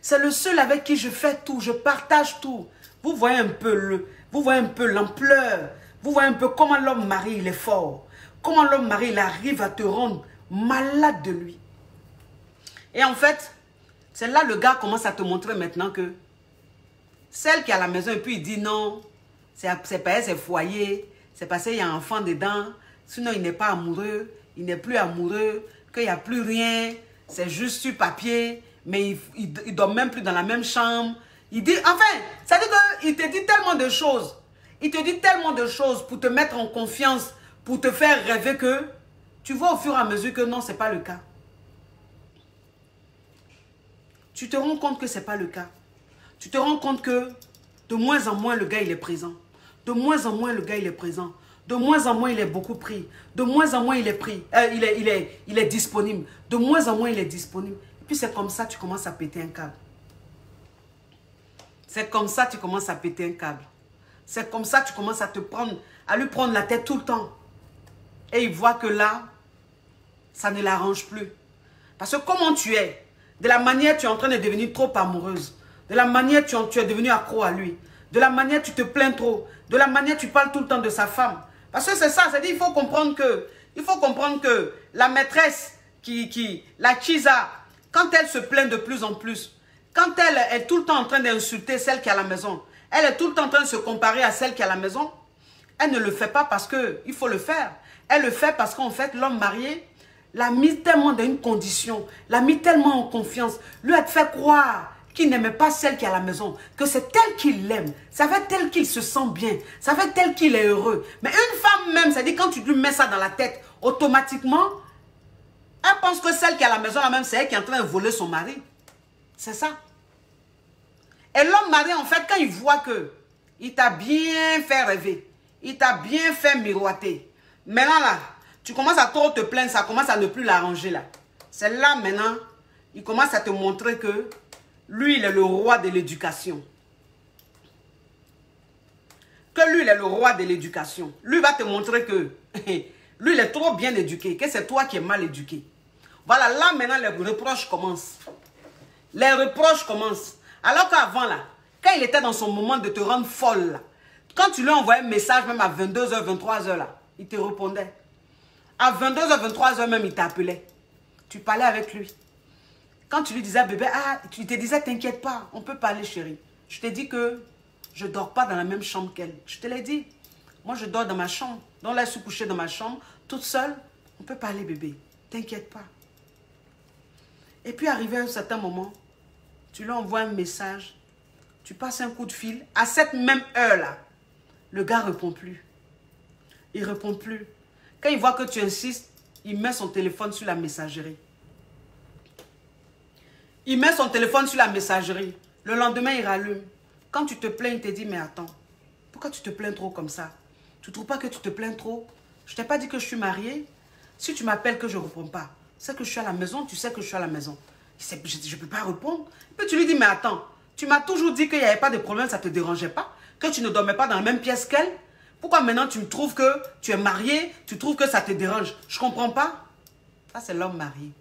C'est le seul avec qui je fais tout. Je partage tout. Vous voyez un peu l'ampleur. Vous voyez un peu comment l'homme marié, il est fort. Comment l'homme marié, il arrive à te rendre malade de lui. Et en fait, c'est là le gars commence à te montrer maintenant que celle qui est à la maison, et puis il dit non, c'est pas elle, c'est foyer. C'est parce qu'il y a un enfant dedans. Sinon, il n'est pas amoureux. Il n'est plus amoureux. Qu'il n'y a plus rien. C'est juste sur papier. Mais il ne dort même plus dans la même chambre. Il dit, enfin, ça veut dire qu'il te dit tellement de choses. Il te dit tellement de choses pour te mettre en confiance, pour te faire rêver que tu vois au fur et à mesure que non, ce n'est pas le cas. Tu te rends compte que ce n'est pas le cas. Tu te rends compte que de moins en moins, le gars, il est présent. De moins en moins, le gars, il est présent. De moins en moins, il est beaucoup pris. De moins en moins, il est pris. Il est disponible. De moins en moins, il est disponible. Et puis, c'est comme ça que tu commences à péter un câble. C'est comme ça que tu commences à péter un câble. C'est comme ça que tu commences à lui prendre la tête tout le temps. Et il voit que là, ça ne l'arrange plus. Parce que comment tu es, de la manière tu es en train de devenir trop amoureuse, de la manière tu es devenu accro à lui, de la manière tu te plains trop, de la manière tu parles tout le temps de sa femme. Parce que c'est ça, c'est-à-dire il faut comprendre que la maîtresse, la Chisa, quand elle se plaint de plus en plus, quand elle est tout le temps en train d'insulter celle qui est à la maison, elle est tout le temps en train de se comparer à celle qui est à la maison, elle ne le fait pas parce qu'il faut le faire. Elle le fait parce qu'en fait, l'homme marié l'a mis tellement dans une condition, l'a mis tellement en confiance, lui a fait croire qu'il n'aimait pas celle qui est à la maison, que c'est elle qu'il l'aime, ça fait tel qu'il se sent bien, ça fait tel qu'il est heureux. Mais une femme même, c'est-à-dire quand tu lui mets ça dans la tête, automatiquement, elle pense que celle qui est à la maison, là même, c'est elle qui est en train de voler son mari. C'est ça. Et l'homme marié, en fait, quand il voit que il t'a bien fait rêver, il t'a bien fait miroiter, maintenant là, tu commences à trop te plaindre, ça commence à ne plus l'arranger là. C'est là maintenant, il commence à te montrer que lui, il est le roi de l'éducation. Que lui, il est le roi de l'éducation. Lui va te montrer que lui, il est trop bien éduqué, que c'est toi qui es mal éduqué. Voilà, là maintenant, les reproches commencent. Les reproches commencent. Alors qu'avant là, quand il était dans son moment de te rendre folle, là, quand tu lui envoyais un message même à 22h, 23h là, il te répondait. À 22h, 23h même, il t'appelait. Tu parlais avec lui. Quand tu lui disais, bébé, tu te disais, t'inquiète pas, on peut parler, chérie. Je t'ai dit que je ne dors pas dans la même chambre qu'elle. Je te l'ai dit. Moi, je dors dans ma chambre. Donc là, je suis couchée dans ma chambre, toute seule. On peut parler, bébé. T'inquiète pas. Et puis, arrivé à un certain moment, tu lui envoies un message, tu passes un coup de fil. À cette même heure-là, le gars ne répond plus. Il ne répond plus. Quand il voit que tu insistes, il met son téléphone sur la messagerie. Il met son téléphone sur la messagerie. Le lendemain, il rallume. Quand tu te plains, il te dit, mais attends, pourquoi tu te plains trop comme ça? Tu ne trouves pas que tu te plains trop? Je t'ai pas dit que je suis mariée. Si tu m'appelles que je ne réponds pas, c'est que je suis à la maison, tu sais que je suis à la maison. Je ne peux pas répondre. Puis tu lui dis, mais attends, tu m'as toujours dit qu'il n'y avait pas de problème, ça ne te dérangeait pas, que tu ne dormais pas dans la même pièce qu'elle. Pourquoi maintenant tu me trouves que tu es mariée, tu trouves que ça te dérange? Je ne comprends pas. Ça, c'est l'homme marié.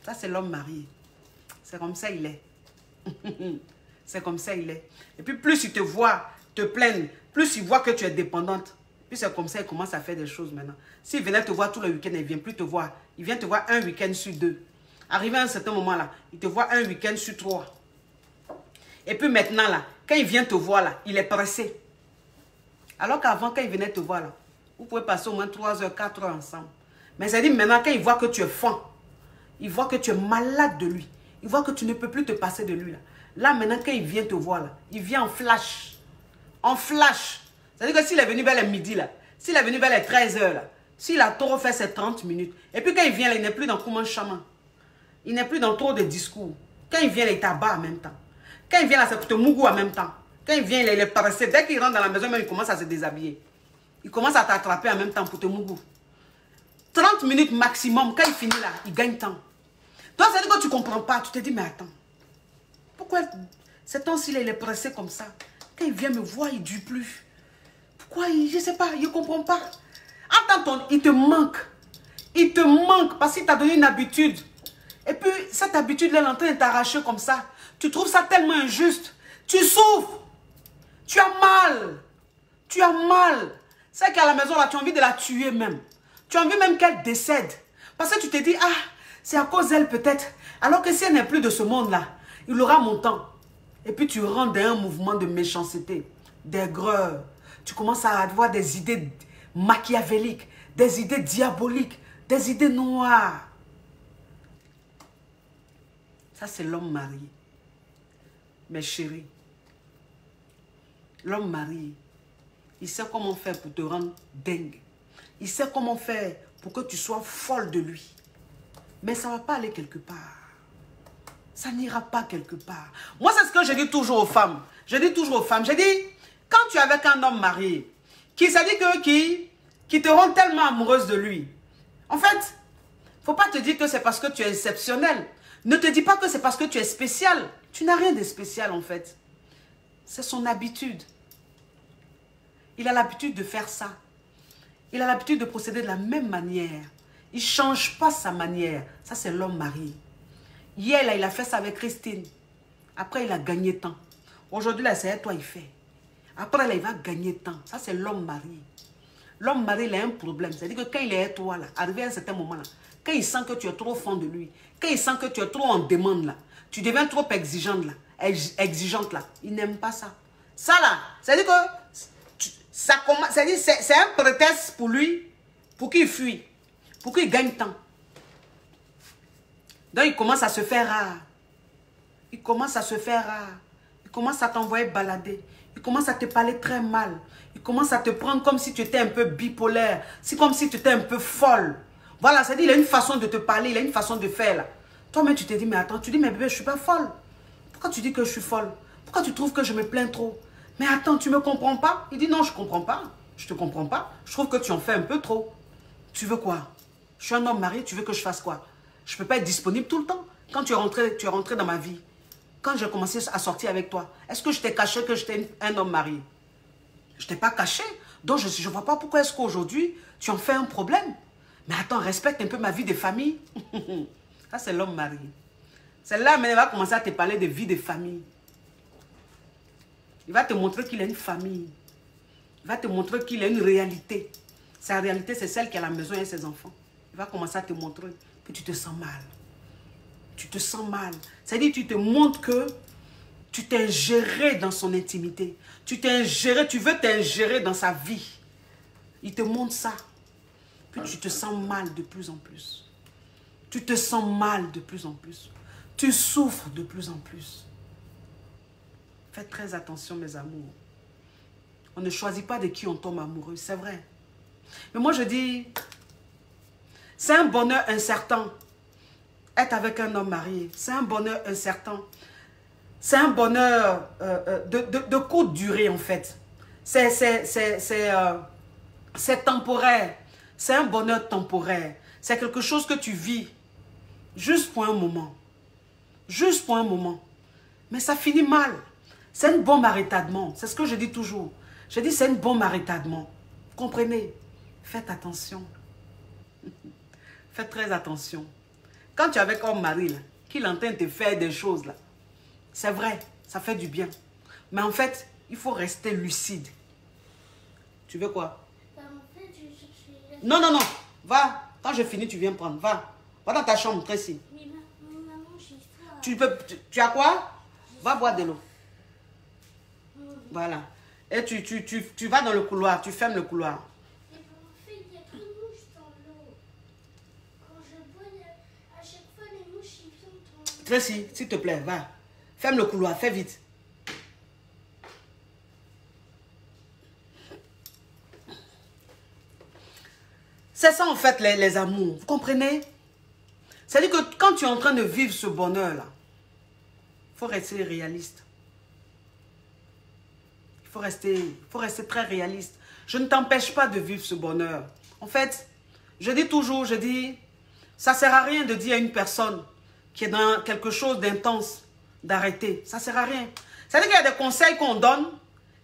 Ça, c'est l'homme marié. C'est comme ça il est. C'est comme ça il est. Et puis plus il te voit te plaindre, plus il voit que tu es dépendante. Puis c'est comme ça il commence à faire des choses maintenant. S'il venait te voir tous les week-ends, il ne vient plus te voir. Il vient te voir un week-end sur 2. Arrivé à un certain moment là, il te voit un week-end sur 3. Et puis maintenant là, quand il vient te voir là, il est pressé. Alors qu'avant, quand il venait te voir là, vous pouvez passer au moins 3 heures, 4 heures ensemble. Mais ça dit maintenant, quand il voit que tu es fan, il voit que tu es malade de lui, il voit que tu ne peux plus te passer de lui là. Là maintenant, quand il vient te voir là, il vient en flash. En flash. C'est-à-dire que s'il est venu vers les midi là, s'il est venu vers les 13 heures là, s'il a trop fait ses 30 minutes, et puis quand il vient là, il n'est plus dans comment chaman. Il n'est plus dans trop de discours. Quand il vient là, il t'abat en même temps. Quand il vient là, c'est pour te mougou en même temps. Quand il vient, il est paresseux. Dès qu'il rentre dans la maison, même, il commence à se déshabiller. Il commence à t'attraper en même temps pour te mougou. 30 minutes maximum. Quand il finit là, il gagne temps. Toi, ça veut dire que tu ne comprends pas. Tu te dis, mais attends. Pourquoi cet temps-ci, il est pressé comme ça? Quand il vient me voir, il ne dure plus. Pourquoi? Je ne sais pas. Il ne comprend pas. Attends, il te manque. Il te manque parce qu'il t'a donné une habitude. Et puis, cette habitude, elle est en train de t'arracher comme ça. Tu trouves ça tellement injuste. Tu souffres. Tu as mal. Tu as mal. C'est qu'à la maison, là, tu as envie de la tuer même. Tu as envie même qu'elle décède. Parce que tu te dis, ah, c'est à cause d'elle peut-être. Alors que si elle n'est plus de ce monde-là, il aura mon temps. Et puis tu rentres dans un mouvement de méchanceté, d'aigreur. Tu commences à avoir des idées machiavéliques, des idées diaboliques, des idées noires. Ça, c'est l'homme marié. Mes chéris, l'homme marié, il sait comment faire pour te rendre dingue. Il sait comment faire pour que tu sois folle de lui. Mais ça ne va pas aller quelque part. Ça n'ira pas quelque part. Moi, c'est ce que je dis toujours aux femmes. Je dis toujours aux femmes, je dis, quand tu es avec un homme marié, qui te rend tellement amoureuse de lui, en fait, il ne faut pas te dire que c'est parce que tu es exceptionnel. Ne te dis pas que c'est parce que tu es spécial. Tu n'as rien de spécial en fait. C'est son habitude. Il a l'habitude de faire ça. Il a l'habitude de procéder de la même manière. Il ne change pas sa manière. Ça, c'est l'homme marié. Hier, là, il a fait ça avec Christine. Après, il a gagné temps. Aujourd'hui, là, c'est toi, il fait. Après, là, il va gagner temps. Ça, c'est l'homme marié. L'homme marié, il a un problème. C'est-à-dire que quand il est avec toi, là, arrivé à un certain moment, là, quand il sent que tu es trop fond de lui, quand il sent que tu es trop en demande, là, tu deviens trop exigeante, là, il n'aime pas ça. Ça, là, c'est-à-dire que c'est un prétexte pour lui, pour qu'il fuit, pour qu'il gagne temps. Donc, il commence à se faire rare. Il commence à se faire rare. Il commence à t'envoyer balader. Il commence à te parler très mal. Il commence à te prendre comme si tu étais un peu bipolaire. C'est comme si tu étais un peu folle. Voilà, c'est-à-dire il a une façon de te parler, il a une façon de faire là. Toi-même, tu te dis, mais attends, tu dis, mais bébé, je ne suis pas folle. Pourquoi tu dis que je suis folle? Pourquoi tu trouves que je me plains trop? Mais attends, tu ne me comprends pas? Il dit, non, je ne comprends pas. Je ne te comprends pas. Je trouve que tu en fais un peu trop. Tu veux quoi? Je suis un homme marié, tu veux que je fasse quoi? Je ne peux pas être disponible tout le temps. Quand tu es rentré dans ma vie, quand j'ai commencé à sortir avec toi, est-ce que je t'ai caché que j'étais un homme marié? Je ne t'ai pas caché. Donc, je ne vois pas pourquoi est-ce qu'aujourd'hui, tu en fais un problème. Mais attends, respecte un peu ma vie de famille. Ça, c'est l'homme marié. C'est là, mais il va commencer à te parler de vie de famille. Il va te montrer qu'il a une famille. Il va te montrer qu'il a une réalité. Sa réalité, c'est celle qui est à la maison et ses enfants. Il va commencer à te montrer que tu te sens mal. Tu te sens mal. C'est-à-dire, tu te montres que tu t'es ingéré dans son intimité. Tu t'es ingéré, tu veux t'ingérer dans sa vie. Il te montre ça. Puis tu te sens mal de plus en plus. Tu te sens mal de plus en plus. Tu souffres de plus en plus. Faites très attention, mes amours. On ne choisit pas de qui on tombe amoureux, c'est vrai. Mais moi, je dis, c'est un bonheur incertain. être avec un homme marié, c'est un bonheur incertain. C'est un bonheur de courte durée, en fait. C'est temporaire. C'est un bonheur temporaire. C'est quelque chose que tu vis juste pour un moment. Juste pour un moment. Mais ça finit mal. C'est un bon maritadement. C'est ce que je dis toujours. Je dis c'est un bon maritadement. Vous comprenez? Faites attention. Faites très attention. Quand tu es avec un mari, là, qu'il entend te faire des choses, là, c'est vrai, ça fait du bien. Mais en fait, il faut rester lucide. Tu veux quoi? Non, non, non. Va. Quand je finis, tu viens prendre. Va. Va dans ta chambre, Tracy. Mais maman, j'ai faim. Tu as quoi? Va boire de l'eau. Voilà. Et tu vas dans le couloir. Tu fermes le couloir. Mais en fait, il y a trop de mouches dans l'eau. Quand je bois, à chaque fois, les mouches, ils viennent dans... Tracy, s'il te plaît, va. Ferme le couloir. Fais vite. C'est ça en fait les amours, vous comprenez? C'est-à-dire que quand tu es en train de vivre ce bonheur-là, il faut rester réaliste. Il faut rester très réaliste. Je ne t'empêche pas de vivre ce bonheur. En fait, je dis toujours, ça ne sert à rien de dire à une personne qui est dans quelque chose d'intense d'arrêter. Ça ne sert à rien. C'est-à-dire qu'il y a des conseils qu'on donne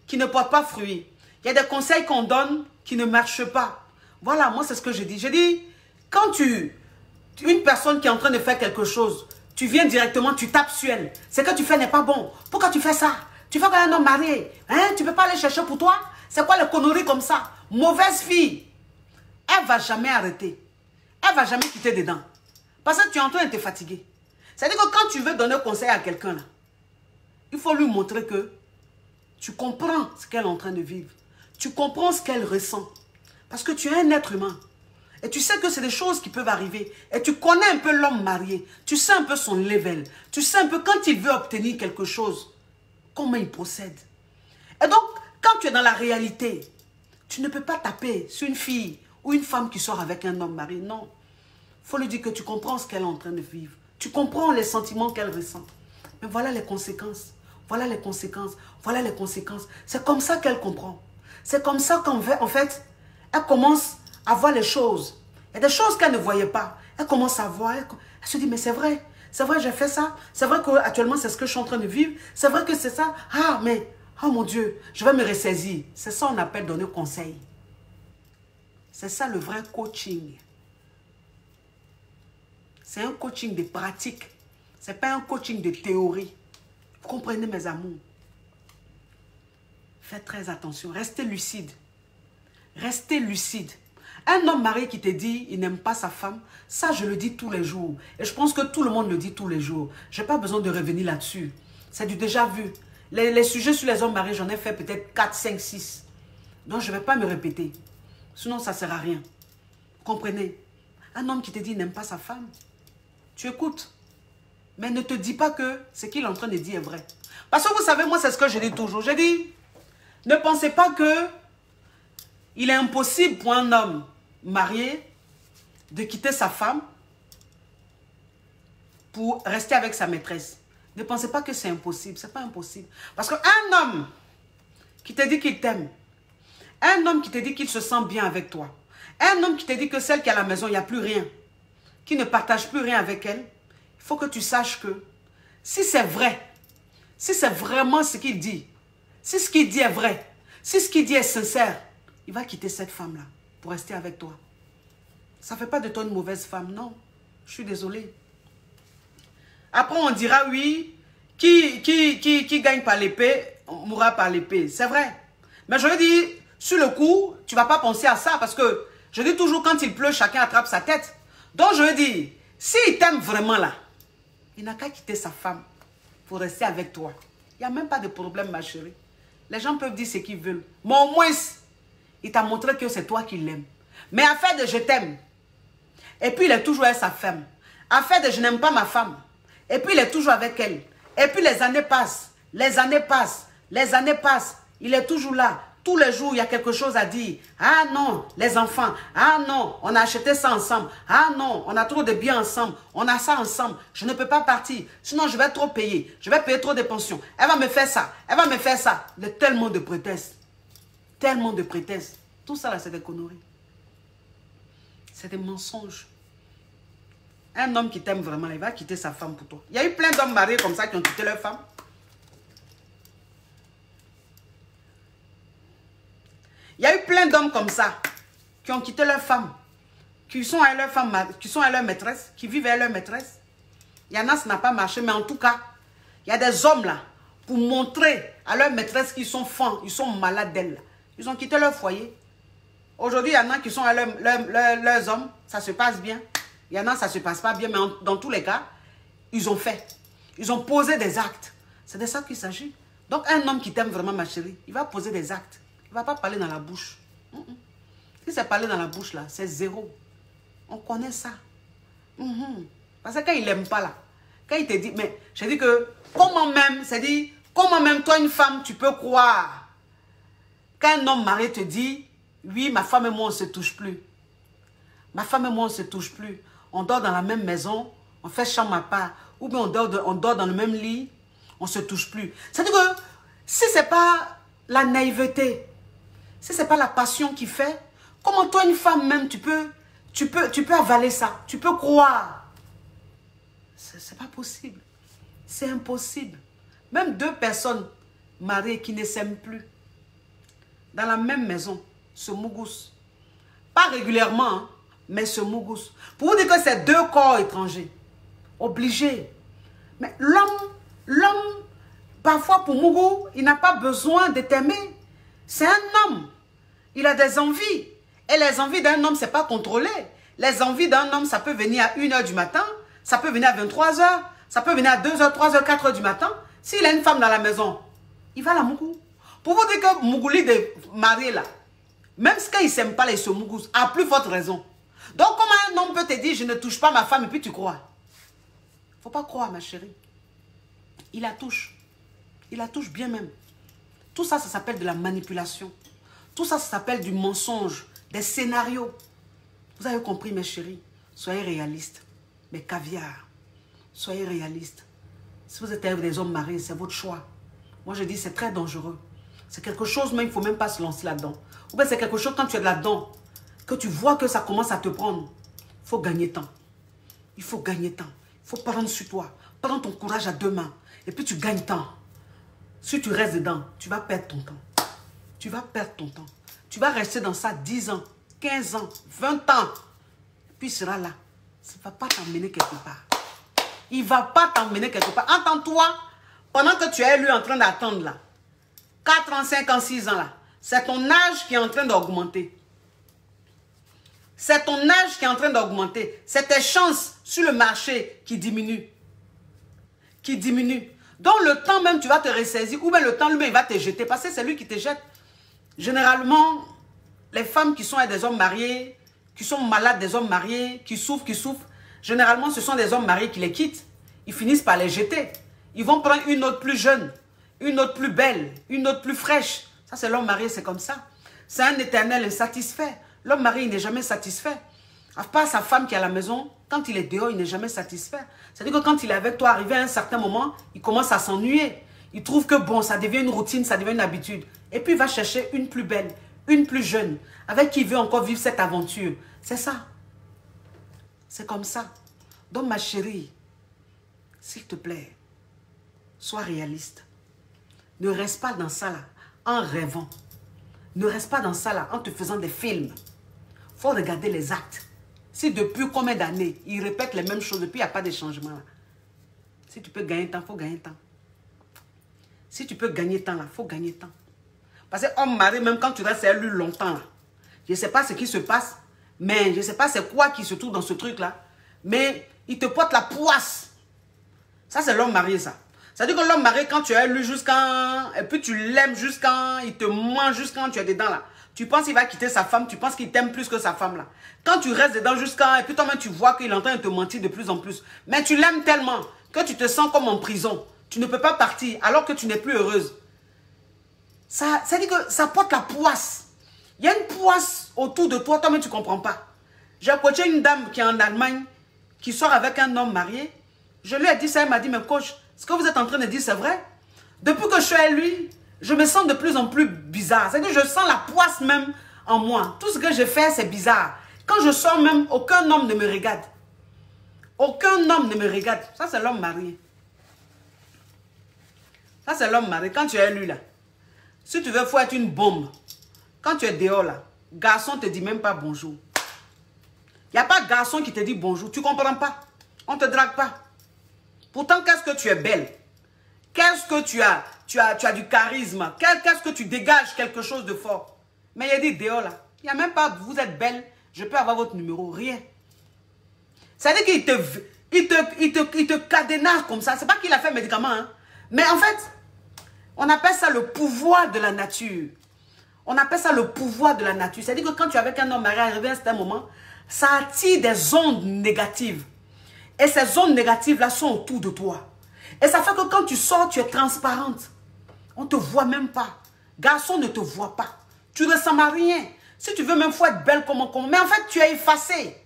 qui ne portent pas fruit. Il y a des conseils qu'on donne qui ne marchent pas. Voilà, moi c'est ce que je dis. Je dis, quand une personne qui est en train de faire quelque chose, tu viens directement, tu tapes sur elle. Ce que tu fais n'est pas bon. Pourquoi tu fais ça? Tu fais comme un homme marié. Hein? Tu ne peux pas aller chercher pour toi? C'est quoi les conneries comme ça? Mauvaise fille. Elle ne va jamais arrêter. Elle ne va jamais quitter dedans. Parce que tu es en train de te fatiguer. C'est-à-dire que quand tu veux donner conseil à quelqu'un, là, il faut lui montrer que tu comprends ce qu'elle est en train de vivre. Tu comprends ce qu'elle ressent. Parce que tu es un être humain. Et tu sais que c'est des choses qui peuvent arriver. Et tu connais un peu l'homme marié. Tu sais un peu son level. Tu sais un peu quand il veut obtenir quelque chose, comment il procède. Et donc, quand tu es dans la réalité, tu ne peux pas taper sur une fille ou une femme qui sort avec un homme marié. Non. Il faut lui dire que tu comprends ce qu'elle est en train de vivre. Tu comprends les sentiments qu'elle ressent. Mais voilà les conséquences. Voilà les conséquences. Voilà les conséquences. C'est comme ça qu'elle comprend. C'est comme ça qu'en fait, elle commence à voir les choses. Il y a des choses qu'elle ne voyait pas. Elle commence à voir. Elle se dit, mais c'est vrai, j'ai fait ça. C'est vrai qu'actuellement, c'est ce que je suis en train de vivre. C'est vrai que c'est ça. Ah, mais, oh mon Dieu, je vais me ressaisir. C'est ça qu'on appelle donner conseil. C'est ça le vrai coaching. C'est un coaching de pratique. Ce n'est pas un coaching de théorie. Vous comprenez mes amours? Faites très attention. Restez lucide. Restez lucide. Un homme marié qui te dit il n'aime pas sa femme, ça je le dis tous les jours. Et je pense que tout le monde le dit tous les jours. Je n'ai pas besoin de revenir là-dessus. C'est du déjà vu. Les sujets sur les hommes mariés, j'en ai fait peut-être 4, 5, 6. Donc je ne vais pas me répéter. Sinon ça ne sert à rien. Vous comprenez? Un homme qui te dit il n'aime pas sa femme, tu écoutes. Mais ne te dis pas que ce qu'il est en train de dire est vrai. Parce que vous savez, moi c'est ce que je dis toujours. Je dis, ne pensez pas que il est impossible pour un homme marié de quitter sa femme pour rester avec sa maîtresse. Ne pensez pas que c'est impossible. Ce n'est pas impossible. Parce qu'un homme qui te dit qu'il t'aime, un homme qui te dit qu'il se sent bien avec toi, un homme qui te dit que celle qui est à la maison, il n'y a plus rien, qui ne partage plus rien avec elle, il faut que tu saches que si c'est vrai, si c'est vraiment ce qu'il dit, si ce qu'il dit est vrai, si ce qu'il dit est sincère, il va quitter cette femme-là pour rester avec toi. Ça ne fait pas de toi une mauvaise femme, non. Je suis désolée. Après, on dira, oui, qui gagne par l'épée, mourra par l'épée. C'est vrai. Mais je veux dire, sur le coup, tu ne vas pas penser à ça parce que je dis toujours, quand il pleut, chacun attrape sa tête. Donc, je veux dire, s'il t'aime vraiment là, il n'a qu'à quitter sa femme pour rester avec toi. Il n'y a même pas de problème, ma chérie. Les gens peuvent dire ce qu'ils veulent. Mais au moins, il t'a montré que c'est toi qui l'aimes. Mais à faire de je t'aime. Et puis il est toujours avec sa femme. À faire de je n'aime pas ma femme. Et puis il est toujours avec elle. Et puis les années passent. Les années passent. Les années passent. Il est toujours là. Tous les jours, il y a quelque chose à dire. Ah non, les enfants. Ah non, on a acheté ça ensemble. Ah non, on a trop de biens ensemble. On a ça ensemble. Je ne peux pas partir. Sinon, je vais trop payer. Je vais payer trop de pensions. Elle va me faire ça. Elle va me faire ça. Il y a tellement de prétextes. Tellement de prétextes. Tout ça, là, c'est des conneries. C'est des mensonges. Un homme qui t'aime vraiment, il va quitter sa femme pour toi. Il y a eu plein d'hommes mariés comme ça qui ont quitté leur femme. Il y a eu plein d'hommes comme ça qui ont quitté leur femme, qui sont à leur femme, qui sont à leur maîtresse, qui vivent à leur maîtresse. Il y en a, ça n'a pas marché, mais en tout cas, il y a des hommes là, pour montrer à leur maîtresse qu'ils sont fins, ils sont malades d'elle. Ils ont quitté leur foyer. Aujourd'hui, il y en a qui sont à leurs hommes, ça se passe bien. Il y en a, ça ne se passe pas bien, mais dans tous les cas, ils ont fait. Ils ont posé des actes. C'est de ça qu'il s'agit. Donc, un homme qui t'aime vraiment, ma chérie, il va poser des actes. Il ne va pas parler dans la bouche. Si c'est parler dans la bouche, là, c'est zéro. On connaît ça. Parce que quand il n'aime pas, là, quand il te dit, mais je dis que, comment même, c'est-à-dire, comment même toi, une femme, tu peux croire qu'un homme marié te dit, oui, ma femme et moi, on ne se touche plus. Ma femme et moi, on ne se touche plus. On dort dans la même maison, on fait chambre à part, ou bien on dort dans le même lit, on ne se touche plus. C'est-à-dire que, si ce n'est pas la naïveté, si ce n'est pas la passion qui fait, comment toi, une femme même, tu peux avaler ça, tu peux croire. C'est pas possible. C'est impossible. Même deux personnes mariées qui ne s'aiment plus, dans la même maison, se mougoussent. Pas régulièrement, hein, mais se mougoussent. Pour vous dire que c'est deux corps étrangers. Obligés. Mais l'homme, parfois pour Mougou, il n'a pas besoin de t'aimer. C'est un homme. Il a des envies. Et les envies d'un homme, ce n'est pas contrôlé. Les envies d'un homme, ça peut venir à 1h du matin, ça peut venir à 23h, ça peut venir à 2h, 3h, 4h du matin. S'il a une femme dans la maison, il va la Mougou. Pour vous dire que Mougouli de marié là, même si il ne s'aime pas, il se mougousse, à plus forte raison. Donc comment un homme peut te dire, je ne touche pas ma femme et puis tu crois? Il ne faut pas croire, ma chérie. Il la touche. Il la touche bien même. Tout ça, ça s'appelle de la manipulation. Tout ça, ça s'appelle du mensonge, des scénarios. Vous avez compris, mes chéris? Soyez réalistes. Mais caviar, soyez réalistes. Si vous êtes avec des hommes mariés, c'est votre choix. Moi, je dis, c'est très dangereux. C'est quelque chose, mais il ne faut même pas se lancer là-dedans. Ou bien c'est quelque chose, quand tu es là-dedans, que tu vois que ça commence à te prendre, il faut gagner temps. Il faut gagner temps. Il faut prendre sur toi. Prends ton courage à deux mains. Et puis tu gagnes temps. Si tu restes dedans, tu vas perdre ton temps. Tu vas perdre ton temps. Tu vas rester dans ça 10 ans, 15 ans, 20 ans. Puis il sera là. Ça ne va pas t'emmener quelque part. Il ne va pas t'emmener quelque part. Entends-toi, pendant que tu es lui en train d'attendre là, 4 ans, 5 ans, 6 ans là, c'est ton âge qui est en train d'augmenter. C'est ton âge qui est en train d'augmenter. C'est tes chances sur le marché qui diminuent. Qui diminuent. Donc le temps même, tu vas te ressaisir. Ou bien le temps lui-même, il va te jeter. Parce que c'est lui qui te jette. Généralement, les femmes qui sont avec des hommes mariés, qui sont malades des hommes mariés, qui souffrent, généralement, ce sont des hommes mariés qui les quittent. Ils finissent par les jeter. Ils vont prendre une autre plus jeune, une autre plus belle, une autre plus fraîche. Ça, c'est l'homme marié, c'est comme ça. C'est un éternel insatisfait. L'homme marié, il n'est jamais satisfait. À part sa femme qui est à la maison, quand il est dehors, il n'est jamais satisfait. C'est-à-dire que quand il est avec toi, arrivé à un certain moment, il commence à s'ennuyer. Il trouve que bon, ça devient une routine, ça devient une habitude. Et puis il va chercher une plus belle, une plus jeune, avec qui il veut encore vivre cette aventure. C'est ça. C'est comme ça. Donc ma chérie, s'il te plaît, sois réaliste. Ne reste pas dans ça là, en rêvant. Ne reste pas dans ça là, en te faisant des films. Il faut regarder les actes. Si depuis combien d'années, ils répètent les mêmes choses, depuis il n'y a pas de changement là. Si tu peux gagner temps, il faut gagner temps. Si tu peux gagner temps là, il faut gagner temps. Parce que homme marié, même quand tu restes avec lui longtemps là, je ne sais pas ce qui se passe, mais je ne sais pas c'est quoi qui se trouve dans ce truc là, mais il te porte la poisse. Ça c'est l'homme marié ça. C'est-à-dire que l'homme marié, quand tu es lui jusqu'à... Et puis tu l'aimes jusqu'à... Il te mange jusqu'à tu es dedans là. Tu penses qu'il va quitter sa femme, tu penses qu'il t'aime plus que sa femme là. Quand tu restes dedans jusqu'à... Et puis toi-même tu vois qu'il est en train de te mentir de plus en plus. Mais tu l'aimes tellement que tu te sens comme en prison. Tu ne peux pas partir alors que tu n'es plus heureuse. Ça dit que ça porte la poisse. Il y a une poisse autour de toi, toi-même tu ne comprends pas. J'ai coaché une dame qui est en Allemagne, qui sort avec un homme marié. Je lui ai dit ça, elle m'a dit, mais coach, ce que vous êtes en train de dire, c'est vrai. Depuis que je suis avec lui, je me sens de plus en plus bizarre. C'est-à-dire que je sens la poisse même en moi. Tout ce que je fais, c'est bizarre. Quand je sors même, aucun homme ne me regarde. Aucun homme ne me regarde. Ça, c'est l'homme marié. Ça, c'est l'homme marié. Quand tu es lui, là, si tu veux, il faut être une bombe. Quand tu es dehors, là, garçon ne te dit même pas bonjour. Il n'y a pas de garçon qui te dit bonjour. Tu ne comprends pas. On ne te drague pas. Pourtant, qu'est-ce que tu es belle? Qu'est-ce que tu as? Tu as du charisme. Qu'est-ce que tu dégages quelque chose de fort? Mais il dit dehors, là. Il n'y a même pas, vous êtes belle, je peux avoir votre numéro. Rien. C'est-à-dire qu'il te cadenasse comme ça. Ce n'est pas qu'il a fait médicament. Hein. Mais en fait, on appelle ça le pouvoir de la nature. On appelle ça le pouvoir de la nature. C'est-à-dire que quand tu es avec un homme marié, arrivé à un certain moment, ça attire des ondes négatives. Et ces ondes négatives-là sont autour de toi. Et ça fait que quand tu sors, tu es transparente. On ne te voit même pas. Garçon ne te voit pas. Tu ne ressembles à rien. Si tu veux même, faut être belle comme un. Mais en fait, tu es effacée.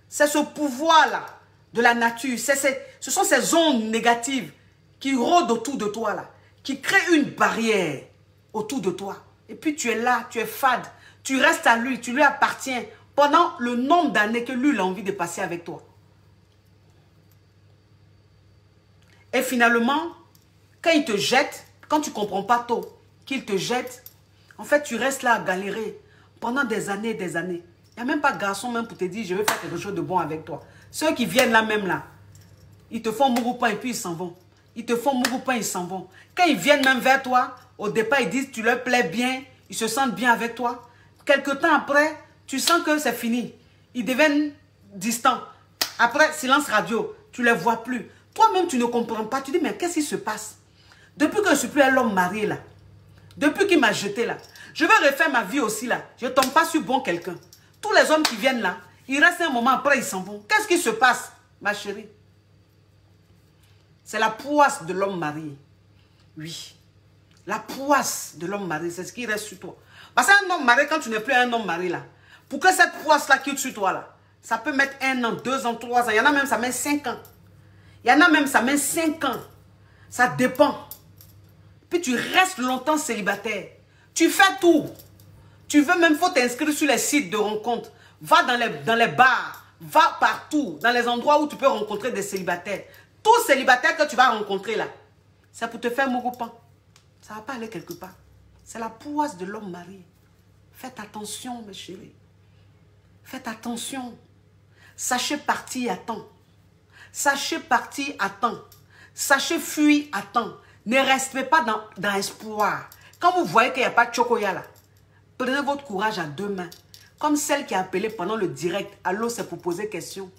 C'est ce pouvoir-là de la nature. Ce sont ces ondes négatives qui rôdent autour de toi, là, qui créent une barrière autour de toi. Et puis tu es là, tu es fade. Tu restes à lui, tu lui appartiens pendant le nombre d'années que lui, il a envie de passer avec toi. Et finalement, quand il te jette, quand tu ne comprends pas tôt qu'il te jette, en fait, tu restes là à galérer pendant des années et des années. Il n'y a même pas de garçon même pour te dire, je vais faire quelque chose de bon avec toi. Ceux qui viennent là même là, ils te font mouroupan et puis ils s'en vont. Ils te font mouroupan, ils s'en vont. Quand ils viennent même vers toi, au départ, ils disent, tu leur plais bien, ils se sentent bien avec toi. Quelque temps après, tu sens que c'est fini. Ils deviennent distants. Après, silence radio, tu ne les vois plus. Toi-même, tu ne comprends pas. Tu dis, mais qu'est-ce qui se passe? Depuis que je ne suis plus un homme marié là, depuis qu'il m'a jeté là, je vais refaire ma vie aussi là. Je ne tombe pas sur bon quelqu'un. Tous les hommes qui viennent là, ils restent un moment, après ils s'en vont. Qu'est-ce qui se passe, ma chérie? C'est la poisse de l'homme marié. Oui. La poisse de l'homme marié, c'est ce qui reste sur toi. Parce qu'un homme marié, quand tu n'es plus un homme marié là, pour que cette poisse-là quitte sur toi là, ça peut mettre 1 an, 2 ans, 3 ans. Il y en a même, ça met 5 ans. Il y en a même, ça met 5 ans. Ça dépend. Puis tu restes longtemps célibataire. Tu fais tout. Tu veux même, faut t'inscrire sur les sites de rencontres. Va dans les bars. Va partout. Dans les endroits où tu peux rencontrer des célibataires. Tout célibataire que tu vas rencontrer là, c'est pour te faire mouroupan. Ça ne va pas aller quelque part. C'est la poisse de l'homme marié. Faites attention, mes chéris. Faites attention. Sachez partir à temps. Sachez partir à temps. Sachez fuir à temps. Ne restez pas dans l'espoir. Quand vous voyez qu'il n'y a pas de chocoya là, prenez votre courage à 2 mains. Comme celle qui a appelé pendant le direct. Allô, c'est pour poser question.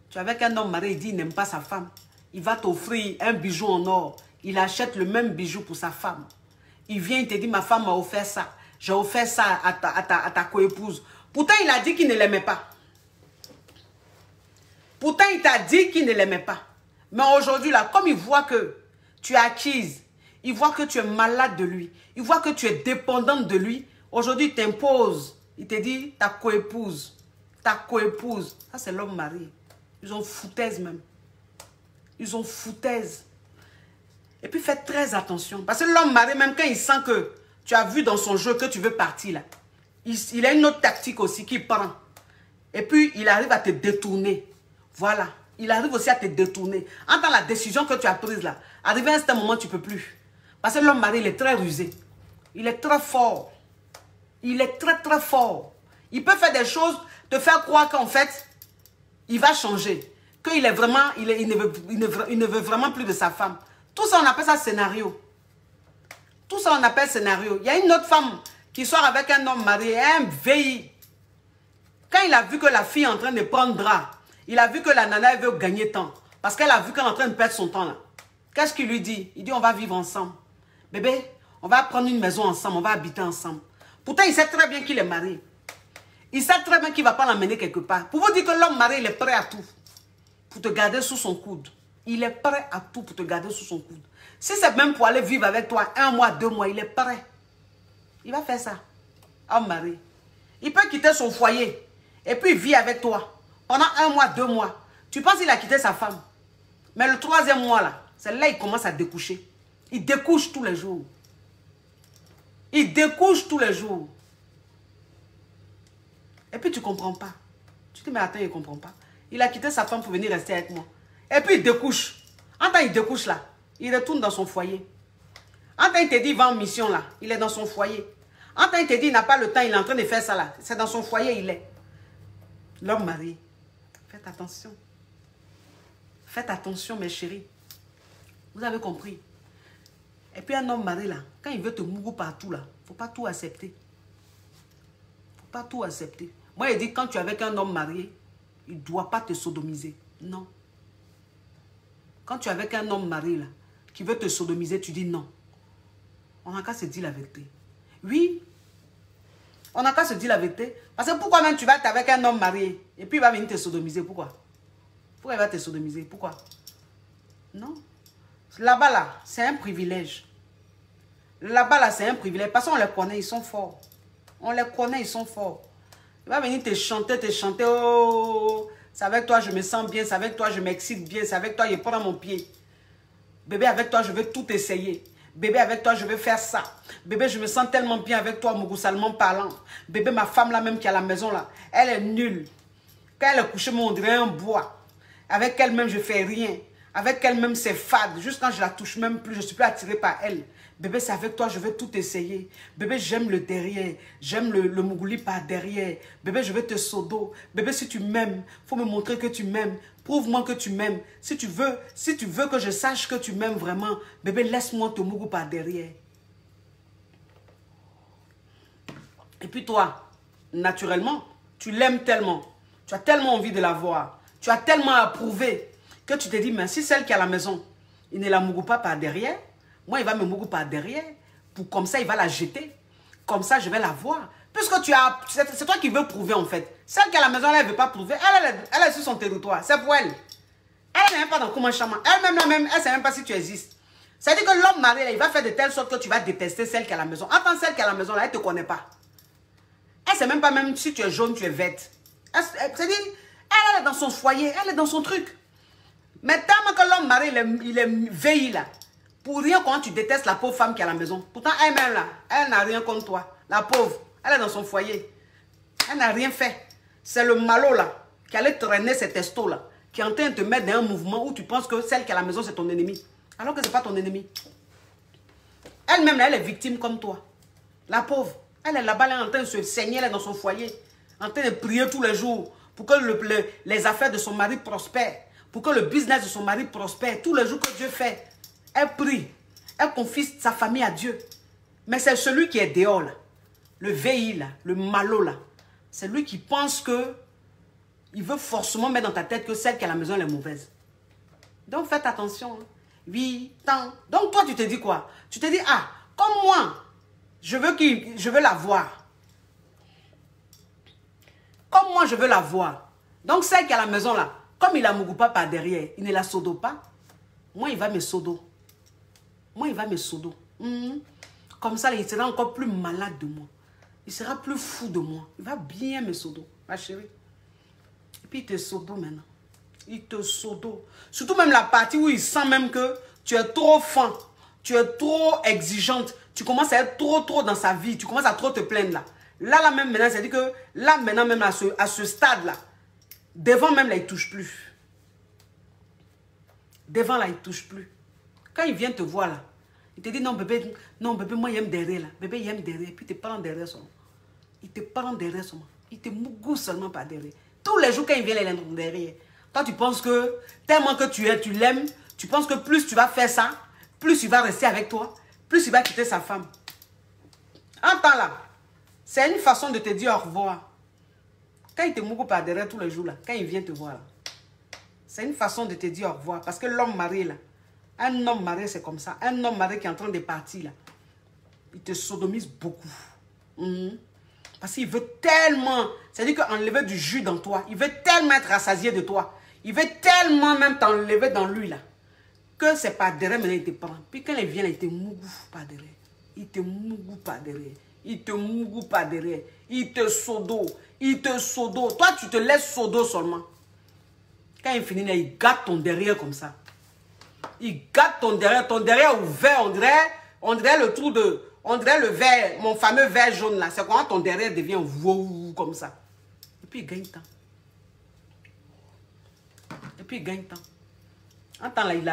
Tu es avec un homme marié, il dit qu'il n'aime pas sa femme. Il va t'offrir un bijou en or. Il achète le même bijou pour sa femme. Il vient, il te dit, ma femme m'a offert ça. J'ai offert ça à ta coépouse. Pourtant, il a dit qu'il ne l'aimait pas. Pourtant, il t'a dit qu'il ne l'aimait pas. Mais aujourd'hui, là, comme il voit que tu es acquise, il voit que tu es malade de lui, il voit que tu es dépendante de lui, aujourd'hui, il t'impose. Il te dit, ta coépouse. Ta coépouse. Ça, c'est l'homme marié. Ils ont foutaise même. Ils ont foutaise. Et puis, faites très attention. Parce que l'homme marié, même quand il sent que tu as vu dans son jeu que tu veux partir, là, il a une autre tactique aussi qu'il prend. Et puis, il arrive à te détourner. Voilà. Il arrive aussi à te détourner. Entre la décision que tu as prise là, arrivé à un certain moment, tu ne peux plus. Parce que l'homme marié, il est très rusé. Il est très fort. Il est très, très fort. Il peut faire des choses, te faire croire qu'en fait, il va changer. Qu'il est vraiment, il ne veut vraiment plus de sa femme. Tout ça, on appelle ça scénario. Tout ça, on appelle scénario. Il y a une autre femme qui sort avec un homme marié, un vieilli. Quand il a vu que la fille est en train de prendre drap, il a vu que la nana, elle veut gagner temps. Parce qu'elle a vu qu'elle est en train de perdre son temps là. Qu'est-ce qu'il lui dit? Il dit, on va vivre ensemble. Bébé, on va prendre une maison ensemble, on va habiter ensemble. Pourtant, il sait très bien qu'il est marié. Il sait très bien qu'il ne va pas l'emmener quelque part. Pour vous dire que l'homme marié, il est prêt à tout. Pour te garder sous son coude. Il est prêt à tout pour te garder sous son coude. Si c'est même pour aller vivre avec toi 1 mois, 2 mois, il est prêt. Il va faire ça. Homme mari. Il peut quitter son foyer et puis il vit avec toi pendant 1 mois, 2 mois. Tu penses qu'il a quitté sa femme. Mais le 3e mois là, c'est là qu'il commence à découcher. Il découche tous les jours. Il découche tous les jours. Et puis tu ne comprends pas. Tu te dis, mais attends, il ne comprend pas. Il a quitté sa femme pour venir rester avec moi. Et puis il découche. En temps il découche là, il retourne dans son foyer. En temps il te dit, il va en mission là, il est dans son foyer. En temps il te dit, il n'a pas le temps, il est en train de faire ça là. C'est dans son foyer, il est. L'homme marié. Faites attention. Faites attention, mes chéris. Vous avez compris. Et puis un homme marié là, quand il veut te mourir partout là, il ne faut pas tout accepter. Il ne faut pas tout accepter. Moi, il dit, quand tu es avec un homme marié, il ne doit pas te sodomiser. Non. Quand tu es avec un homme marié là, qui veut te sodomiser, tu dis non. On n'a qu'à se dire la vérité. Oui. On n'a qu'à se dire la vérité. Parce que pourquoi même tu vas être avec un homme marié et puis il va venir te sodomiser? Pourquoi? Pourquoi il va te sodomiser? Pourquoi? Non. Là-bas, là, c'est un privilège. Là-bas, là, c'est un privilège. Parce qu'on les connaît, ils sont forts. On les connaît, ils sont forts. Il va venir te chanter, oh, c'est avec toi, je me sens bien, c'est avec toi, je m'excite bien, c'est avec toi, je prends mon pied. Bébé, avec toi, je veux tout essayer. Bébé, avec toi, je veux faire ça. Bébé, je me sens tellement bien avec toi, mougousalement parlant. Bébé, ma femme là même qui est à la maison là, elle est nulle. Quand elle est couchée, on dirait un bois. Avec elle-même, je fais rien. Avec elle-même, c'est fade. Juste quand je la touche même plus, je ne suis plus attirée par elle. Bébé, c'est avec toi, je veux tout essayer. Bébé, j'aime le derrière. J'aime le mougouli par derrière. Bébé, je veux te sodo. Bébé, si tu m'aimes, il faut me montrer que tu m'aimes. Prouve-moi que tu m'aimes. Si tu veux que je sache que tu m'aimes vraiment, bébé, laisse-moi te mougou par derrière. Et puis toi, naturellement, tu l'aimes tellement. Tu as tellement envie de la voir. Tu as tellement approuvé que tu te dis, mais si celle qui est à la maison, il ne la mougou pas par derrière, moi, il va me mougou par derrière. Comme ça, il va la jeter. Comme ça, je vais la voir. Puisque tu as... C'est toi qui veux prouver, en fait. Celle qui est à la maison, elle ne veut pas prouver. Elle est sur son territoire. C'est pour elle. Elle n'est même pas dans comment chaman. Elle-même, elle ne sait même pas si tu existes. C'est-à-dire que l'homme marié, là, il va faire de telle sorte que tu vas détester celle qui est à la maison. Attends, celle qui est à la maison, là, elle ne te connaît pas. Elle ne sait même pas même si tu es jaune, tu es verte. C'est-à-dire, elle est dans son foyer, elle est dans son truc. Mais tellement que l'homme marié, il est veillé là. Pour rien quand tu détestes la pauvre femme qui est à la maison. Pourtant, elle-même là, elle n'a rien contre toi. La pauvre, elle est dans son foyer. Elle n'a rien fait. C'est le malot là, qui allait traîner cet testo là, qui est en train de te mettre dans un mouvement où tu penses que celle qui est à la maison, c'est ton ennemi. Alors que ce n'est pas ton ennemi. Elle-même là, elle est victime comme toi. La pauvre, elle est là-bas, elle est en train de se saigner, elle est dans son foyer. En train de prier tous les jours pour que les affaires de son mari prospèrent. Pour que le business de son mari prospère. Tous les jours que Dieu fait. Elle prie, elle confie sa famille à Dieu. Mais c'est celui qui est dehors là, le veillé là, le malot là. C'est lui qui pense que il veut forcément mettre dans ta tête que celle qui est à la maison elle est mauvaise. Donc faites attention. Hein. Oui, tant. Donc toi tu te dis quoi? Tu te dis, ah, comme moi, je veux la voir. Comme moi je veux la voir. Donc celle qui est à la maison là, comme il la mougou pas par derrière, il ne la sodo pas. Moi il va me sodo. Moi, il va me sodo. Comme ça, il sera encore plus malade de moi. Il sera plus fou de moi. Il va bien me sodo, ma chérie. Et puis, il te sodo maintenant. Il te sodo. Surtout même la partie où il sent même que tu es trop fin. Tu es trop exigeante. Tu commences à être trop dans sa vie. Tu commences à trop te plaindre là. Là même maintenant, c'est-à-dire que là maintenant même à ce stade-là, devant même là, il ne touche plus. Devant là, il ne touche plus. Quand il vient te voir là, il te dit non bébé, moi il aime derrière là. Bébé il aime derrière, puis il te prend derrière seulement. Il te prend derrière seulement. Il te mougou seulement par derrière. Tous les jours quand il vient là, il est derrière. Toi tu penses que, tellement que tu l'aimes, tu penses que plus tu vas faire ça, plus il va rester avec toi, plus il va quitter sa femme. Entends là, c'est une façon de te dire au revoir. Quand il te mougou par derrière tous les jours là, quand il vient te voir là, c'est une façon de te dire au revoir. Parce que l'homme marié là, un homme marié, c'est comme ça. Un homme marié qui est en train de partir, là, il te sodomise beaucoup. Parce qu'il veut tellement, c'est-à-dire qu'enlever du jus dans toi, il veut tellement être rassasié de toi. Il veut tellement même t'enlever dans lui, là. que c'est par derrière, maintenant il te prend. Puis quand il vient, il te mougou par derrière. Il te mougou par derrière. Il te mougou par derrière. Il te sodo. Il te sodo. Toi, tu te laisses sodo seulement. Quand il finit, il gâte ton derrière comme ça. Il gâte ton derrière ouvert, on dirait le trou de... On dirait le verre, mon fameux verre jaune là. C'est quand ton derrière devient wow, comme ça. Et puis il gagne temps. Et puis il gagne temps. En temps là, il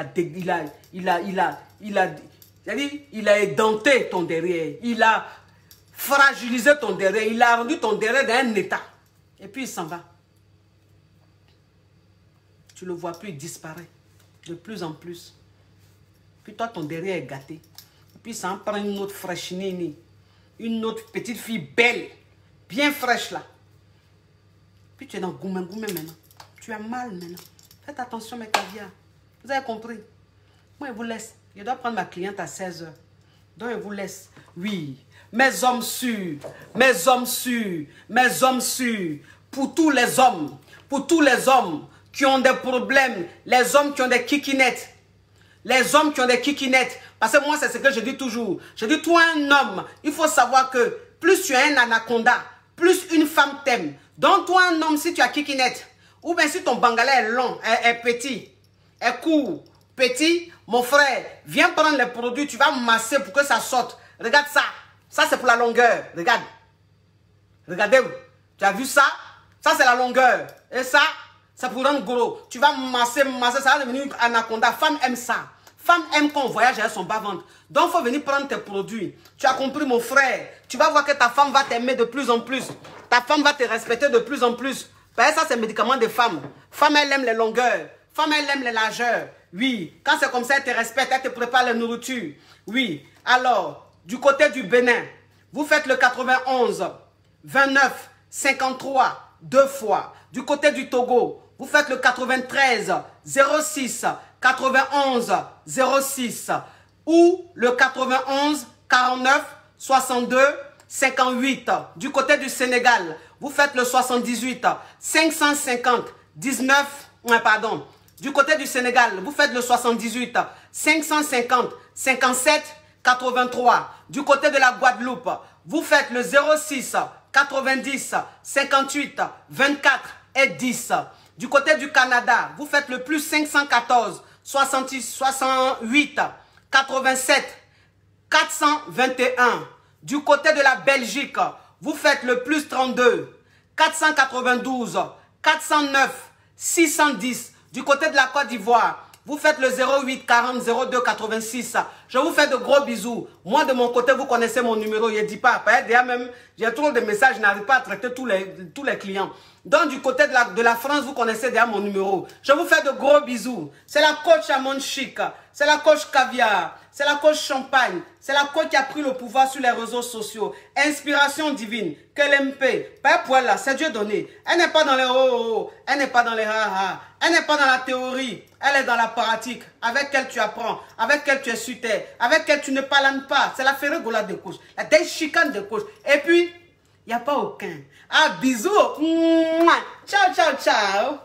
a édenté ton derrière. Il a fragilisé ton derrière. Il a rendu ton derrière dans un état. Et puis il s'en va. Tu le vois plus, il disparaît. De plus en plus. Puis toi, ton derrière est gâté. Et puis ça en prend une autre fraîche nini. Une autre petite fille belle. Bien fraîche là. Puis tu es dans goumé maintenant. Tu as mal maintenant. Faites attention mes caviars. Vous avez compris? Moi, je vous laisse. Je dois prendre ma cliente à 16 h. Donc, je vous laisse. Oui. Mes hommes sûrs. Mes hommes sûrs. Mes hommes sûrs. Pour tous les hommes. Pour tous les hommes qui ont des problèmes. Les hommes qui ont des kikinettes. Les hommes qui ont des kikinettes. Parce que moi, c'est ce que je dis toujours. Je dis, toi, un homme, il faut savoir que plus tu es un anaconda, plus une femme t'aime. Donc, toi, un homme, si tu as kikinette, ou bien si ton bangalais est long, est petit, est court, petit, mon frère, viens prendre les produits, tu vas masser pour que ça sorte. Regarde ça. Ça, c'est pour la longueur. Regarde. Regardez-vous. Tu as vu ça? Ça, c'est la longueur. Et ça, c'est pour rendre gros. Tu vas masser, ça va devenir anaconda. Femme aime ça. Femme aime qu'on voyage avec son bas-ventre. Donc, il faut venir prendre tes produits. Tu as compris, mon frère? Tu vas voir que ta femme va t'aimer de plus en plus. Ta femme va te respecter de plus en plus. Parce que ça, c'est le médicament des femmes. Femme, elle aime les longueurs. Femme, elle aime les largeurs. Oui. Quand c'est comme ça, elle te respecte, elle te prépare la nourriture. Oui. Alors, du côté du Bénin, vous faites le 91, 29, 53, 2 fois. Du côté du Togo, vous faites le 93, 06, 91, 06. Ou le 91, 49, 62, 58. Du côté du Sénégal, vous faites le 78, 550, 19, pardon. Du côté du Sénégal, vous faites le 78, 550, 57, 83. Du côté de la Guadeloupe, vous faites le 06, 90, 58, 24 et 10. Du côté du Canada, vous faites le plus 514, 68, 87, 421. Du côté de la Belgique, vous faites le plus 32, 492, 409, 610. Du côté de la Côte d'Ivoire, vous faites le 08 40 02 86. Je vous fais de gros bisous. Moi, de mon côté, vous connaissez mon numéro. Je ne dis pas. Déjà même, j'ai trop de messages. Je n'arrive pas à traiter tous les clients. Donc, du côté de la France, vous connaissez déjà mon numéro. Je vous fais de gros bisous. C'est la coach Amon Chic. C'est la coach Caviar. C'est la coach Champagne. C'est la coach qui a pris le pouvoir sur les réseaux sociaux. Inspiration divine. KLMP. Pas pour elle là, c'est Dieu donné. Elle n'est pas dans les oh. Elle n'est pas dans les ha. Elle n'est pas dans la théorie. Elle est dans la pratique. Avec elle tu apprends. Avec elle tu es sur terre. Avec elle tu ne parles pas. C'est la ferregola de coach. La déchicane de coach. Et puis, il n'y a pas aucun. Ah, bisous. Ciao, ciao, ciao.